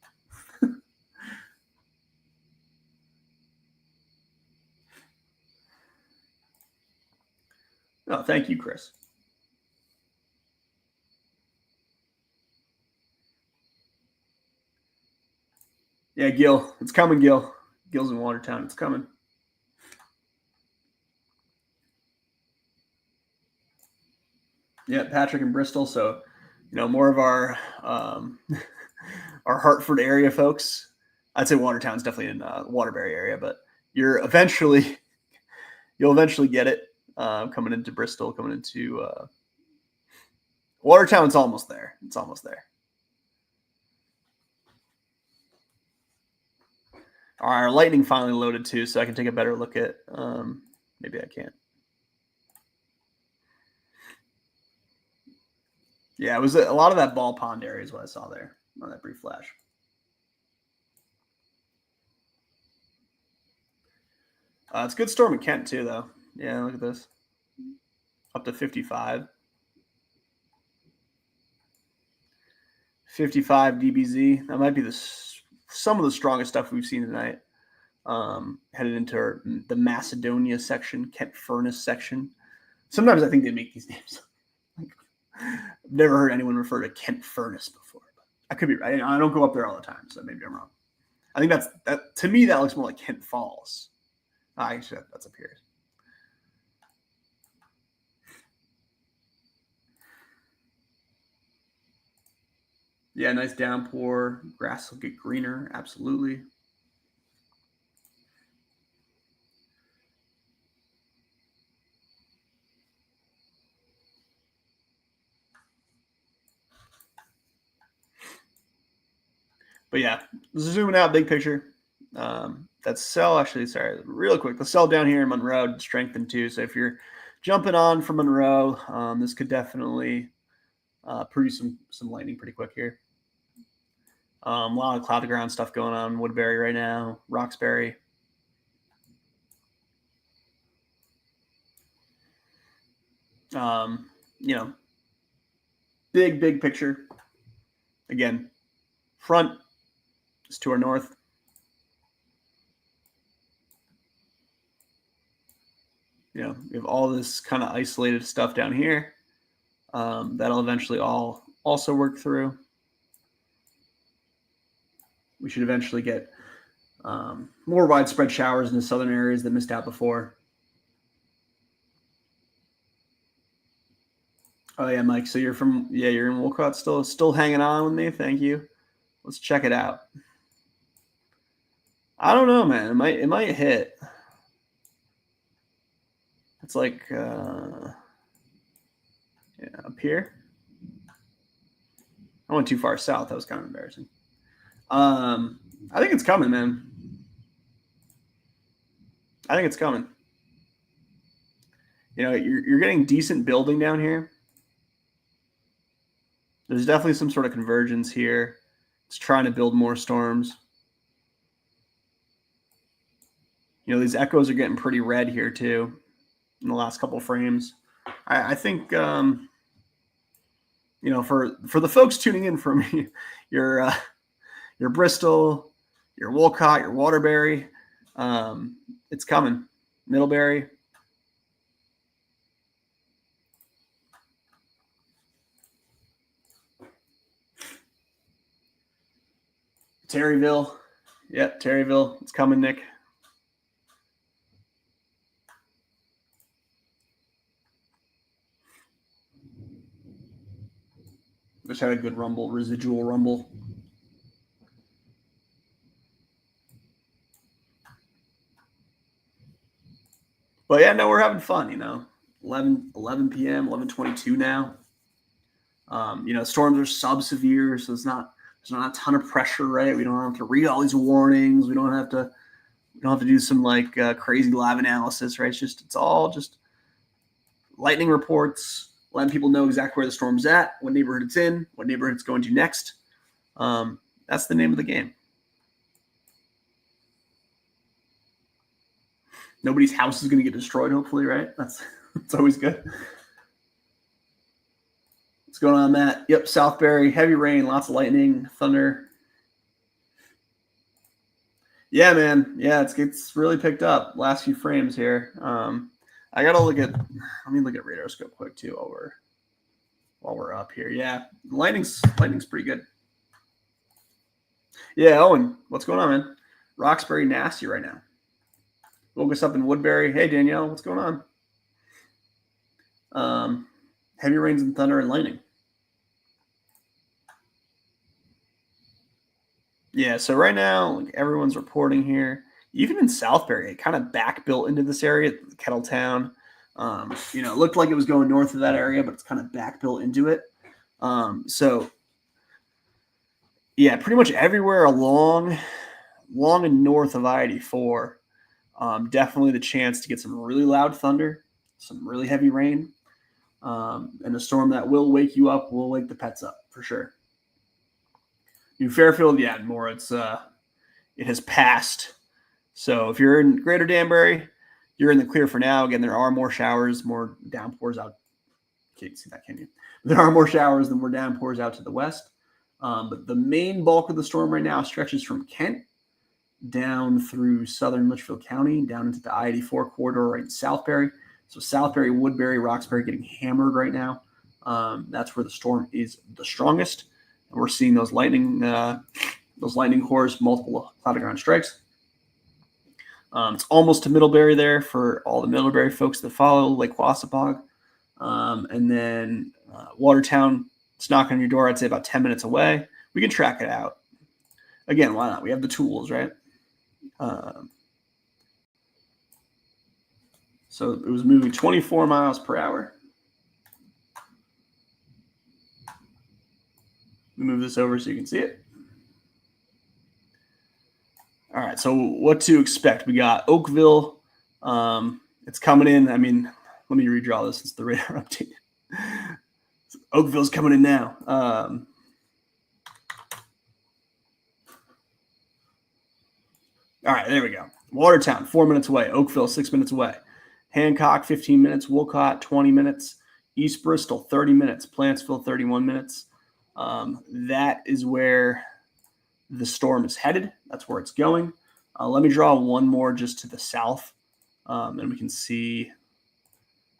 Oh, thank you, Chris. Yeah, Gil, it's coming, Gil. Gil's in Watertown. It's coming. Yeah, Patrick in Bristol. So, more of our our Hartford area folks. I'd say Watertown's definitely in Waterbury area, but you'll eventually get it coming into Bristol, coming into Watertown. It's almost there. It's almost there. All right, our lightning finally loaded too, so I can take a better look at. Maybe I can't. Yeah, it was a lot of that ball pond area is what I saw there on that brief flash. It's a good storm in Kent too, though. Yeah, look at this. Up to 55. 55 dBz. That might be some of the strongest stuff we've seen tonight. Headed into the Macedonia section, Kent Furnace section. Sometimes I think they make these names. I've never heard anyone refer to Kent Furnace before. But I could be right. I don't go up there all the time, so maybe I'm wrong. I think that to me that looks more like Kent Falls. Actually, that's up here. Yeah, nice downpour. Grass will get greener. Absolutely. But yeah, zooming out, big picture. That cell actually, sorry, real quick. The cell down here in Monroe strengthened too. So if you're jumping on from Monroe, this could definitely produce some lightning pretty quick here. A lot of cloud to ground stuff going on in Woodbury right now, Roxbury. Big picture. Again, front is to our north. We have all this kind of isolated stuff down here. That'll eventually all also work through. We should eventually get more widespread showers in the southern areas that missed out before. Oh yeah, Mike. So you're in Wolcott still hanging on with me. Thank you. Let's check it out. I don't know, man. It might hit. It's like up here. I went too far south. That was kind of embarrassing. I think it's coming, man. I think it's coming. You're getting decent building down here. There's definitely some sort of convergence here. It's trying to build more storms. These echoes are getting pretty red here too in the last couple frames. I think you know, for the folks tuning in from your Bristol, your Wolcott, your Waterbury, it's coming. Middlebury. Terryville. Yep, Terryville. It's coming, Nick. Just had a good rumble, residual rumble. But yeah, no, we're having fun, you know. 11 p.m., 11:22 now. You know, storms are sub-severe, so there's not a ton of pressure, right? We don't have to read all these warnings. We don't have to do some like crazy live analysis, right? It's all just lightning reports, letting people know exactly where the storm's at, what neighborhood it's in, what neighborhood it's going to next. That's the name of the game. Nobody's house is going to get destroyed, hopefully, right? That's always good. What's going on, Matt? Yep, Southbury, heavy rain, lots of lightning, thunder. Yeah, man. Yeah, it's really picked up last few frames here. I gotta let me look at radar scope quick too while we're up here. Yeah, lightning's pretty good. Yeah, Owen, what's going on, man? Roxbury nasty right now. Woke us up in Woodbury. Hey, Danielle, what's going on? Heavy rains and thunder and lightning. Yeah, so right now, like everyone's reporting here. Even in Southbury, it kind of back built into this area, Kettletown. You know, it looked like it was going north of that area, but it's kind of back built into it. So yeah, pretty much everywhere along and north of I-84. Definitely the chance to get some really loud thunder, some really heavy rain, and a storm that will wake you up, will wake the pets up for sure. New Fairfield, yeah, more. It has passed. So if you're in Greater Danbury, you're in the clear for now. Again, there are more showers, more downpours out. Can't see that, can you? There are more showers than more downpours out to the west. But the main bulk of the storm right now stretches from Kent down through southern Litchfield County, down into the I-84 corridor right in Southbury. So Southbury, Woodbury, Roxbury getting hammered right now. That's where the storm is the strongest. And we're seeing those lightning cores, multiple cloud ground strikes. It's almost to Middlebury there for all the Middlebury folks that follow Lake Quassapog. And then Watertown, it's knocking on your door, I'd say about 10 minutes away. We can track it out. Again, why not? We have the tools, right? So it was moving 24 miles per hour. Let me move this over so you can see it. All right, so what to expect? We got Oakville. It's coming in. I mean, let me redraw this. It's the radar update. Oakville's coming in now. All right, there we go. Watertown, 4 minutes away. Oakville, 6 minutes away. Hancock, 15 minutes. Wolcott, 20 minutes. East Bristol, 30 minutes. Plantsville, 31 minutes. That is where the storm is headed. That's where it's going. Let me draw one more just to the south, and we can see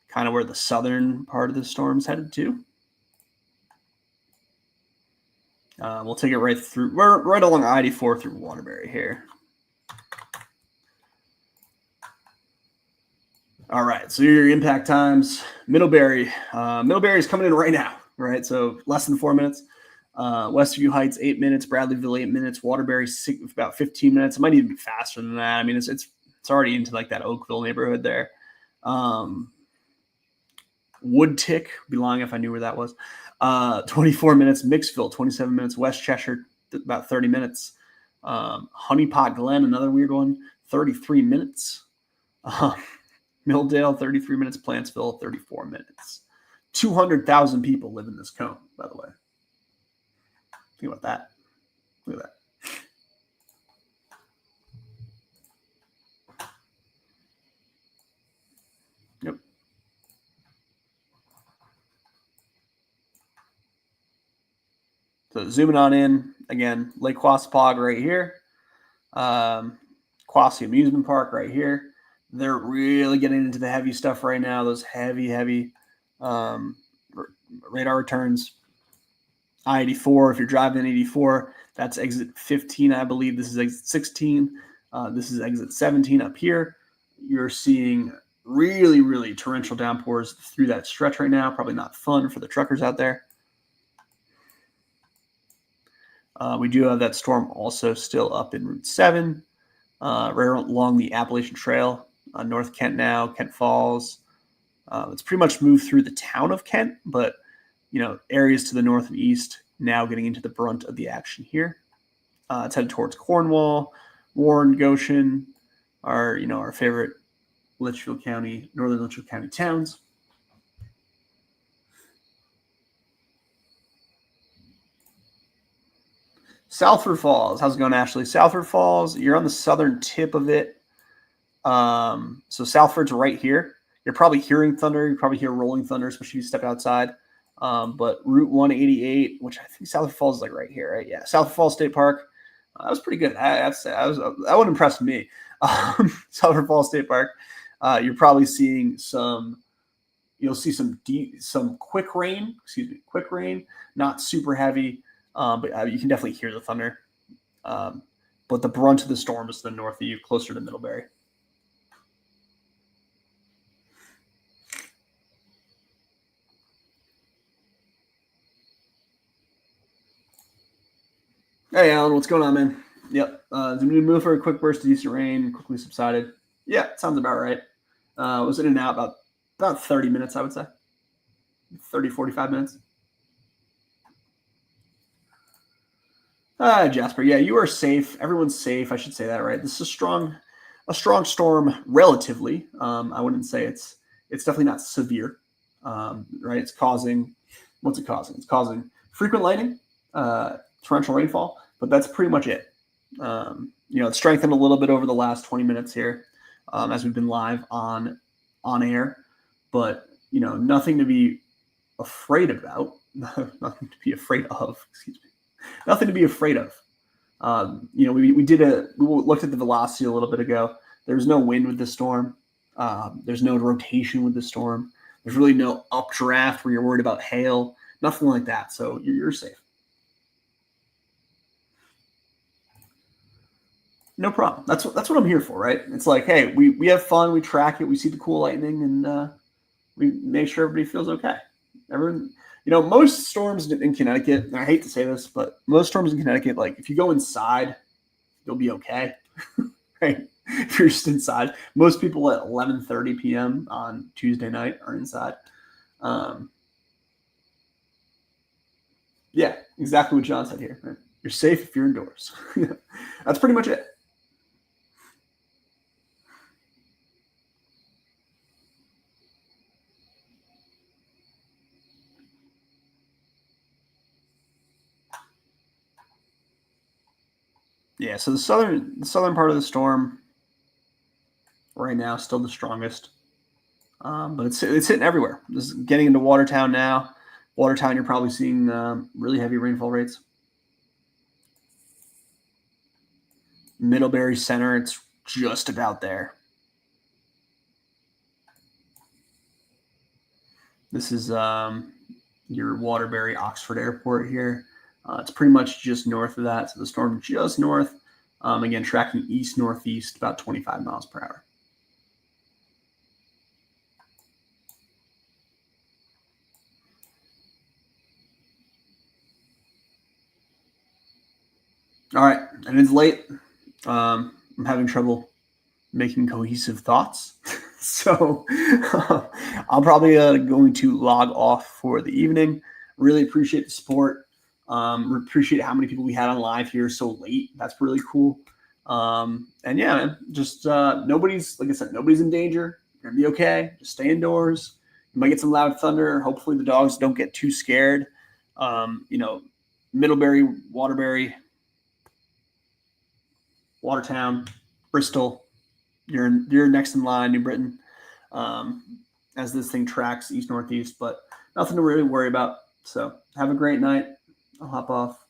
kind of where the southern part of the storm is headed to. We'll take it right through, right along I-84 through Waterbury here. All right, so your impact times. Middlebury. Middlebury is coming in right now, right? So less than 4 minutes. Westview Heights, 8 minutes. Bradleyville, 8 minutes. Waterbury, about 15 minutes. It might even be faster than that. I mean, it's already into like that Oakville neighborhood there. Woodtick, would be lying if I knew where that was. 24 minutes. Mixville, 27 minutes. West Cheshire, about 30 minutes. Honeypot Glen, another weird one, 33 minutes. Milldale, 33 minutes. Plantsville, 34 minutes. 200,000 people live in this cone, by the way. Think about that. Look at that. Yep. So zooming on in, again, Lake Quassapog right here. Quasi Amusement Park right here. They're really getting into the heavy stuff right now. Those heavy radar returns. I-84, if you're driving 84, that's exit 15, I believe. This is exit 16. This is exit 17 up here. You're seeing really torrential downpours through that stretch right now. Probably not fun for the truckers out there. We do have that storm also still up in Route 7, right along the Appalachian Trail, North Kent now, Kent Falls. It's pretty much moved through the town of Kent, but areas to the north and east now getting into the brunt of the action here. It's headed towards Cornwall, Warren, Goshen, our favorite Litchfield County, northern Litchfield County towns. Southford Falls. How's it going, Ashley? Southford Falls, you're on the southern tip of it. So Southford's right here. You're probably hearing thunder. You probably hear rolling thunder, especially if you step outside. But Route 188, which I think Southford Falls is like right here, right? Yeah, Southford Falls State Park. That was pretty good. That would impress me. Southford Falls State Park. You're probably seeing you'll see some quick rain. Quick rain, not super heavy, but you can definitely hear the thunder. But the brunt of the storm is to the north of you, closer to Middlebury. Hey, Alan, what's going on, man? Yep. Did we move for a quick burst of decent rain, quickly subsided? Yeah, sounds about right. Was in and out about 30 minutes, I would say. 30, 45 minutes. Jasper, yeah, you are safe. Everyone's safe. I should say that, right? This is a strong storm, relatively. I wouldn't say it's definitely not severe, right? It's causing, what's it causing? It's causing frequent lightning, torrential rainfall, but that's pretty much it. It's strengthened a little bit over the last 20 minutes here, as we've been live on air, but nothing to be afraid about. Nothing to be afraid of. Excuse me. Nothing to be afraid of. We looked at the velocity a little bit ago. There's no wind with the storm. There's no rotation with the storm. There's really no updraft where you're worried about hail. Nothing like that. So you're safe. No problem. That's what I'm here for, right? It's like, hey, we have fun, we track it, we see the cool lightning, and we make sure everybody feels okay. Everyone, most storms in Connecticut, and I hate to say this, but most storms in Connecticut, like if you go inside, you'll be okay, right? If you're just inside, most people at 11:30 p.m. on Tuesday night are inside. Yeah, exactly what John said here. Right? You're safe if you're indoors. That's pretty much it. Yeah, so the southern part of the storm right now is still the strongest, but it's hitting everywhere. This is getting into Watertown now. Watertown, you're probably seeing really heavy rainfall rates. Middlebury Center, it's just about there. This is your Waterbury Oxford Airport here. It's pretty much just north of that. So the storm just north. Again, tracking east-northeast, about 25 miles per hour. All right, and it's late. I'm having trouble making cohesive thoughts. So I'm probably going to log off for the evening. Really appreciate the support. Appreciate how many people we had on live here so late. That's really cool. And yeah, man, just nobody's, like I said, nobody's in danger. You're gonna be okay. Just stay indoors. You might get some loud thunder. Hopefully the dogs don't get too scared. Middlebury, Waterbury, Watertown, Bristol. You're next in line, New Britain, as this thing tracks east-northeast, but nothing to really worry about. So have a great night. I'll hop off.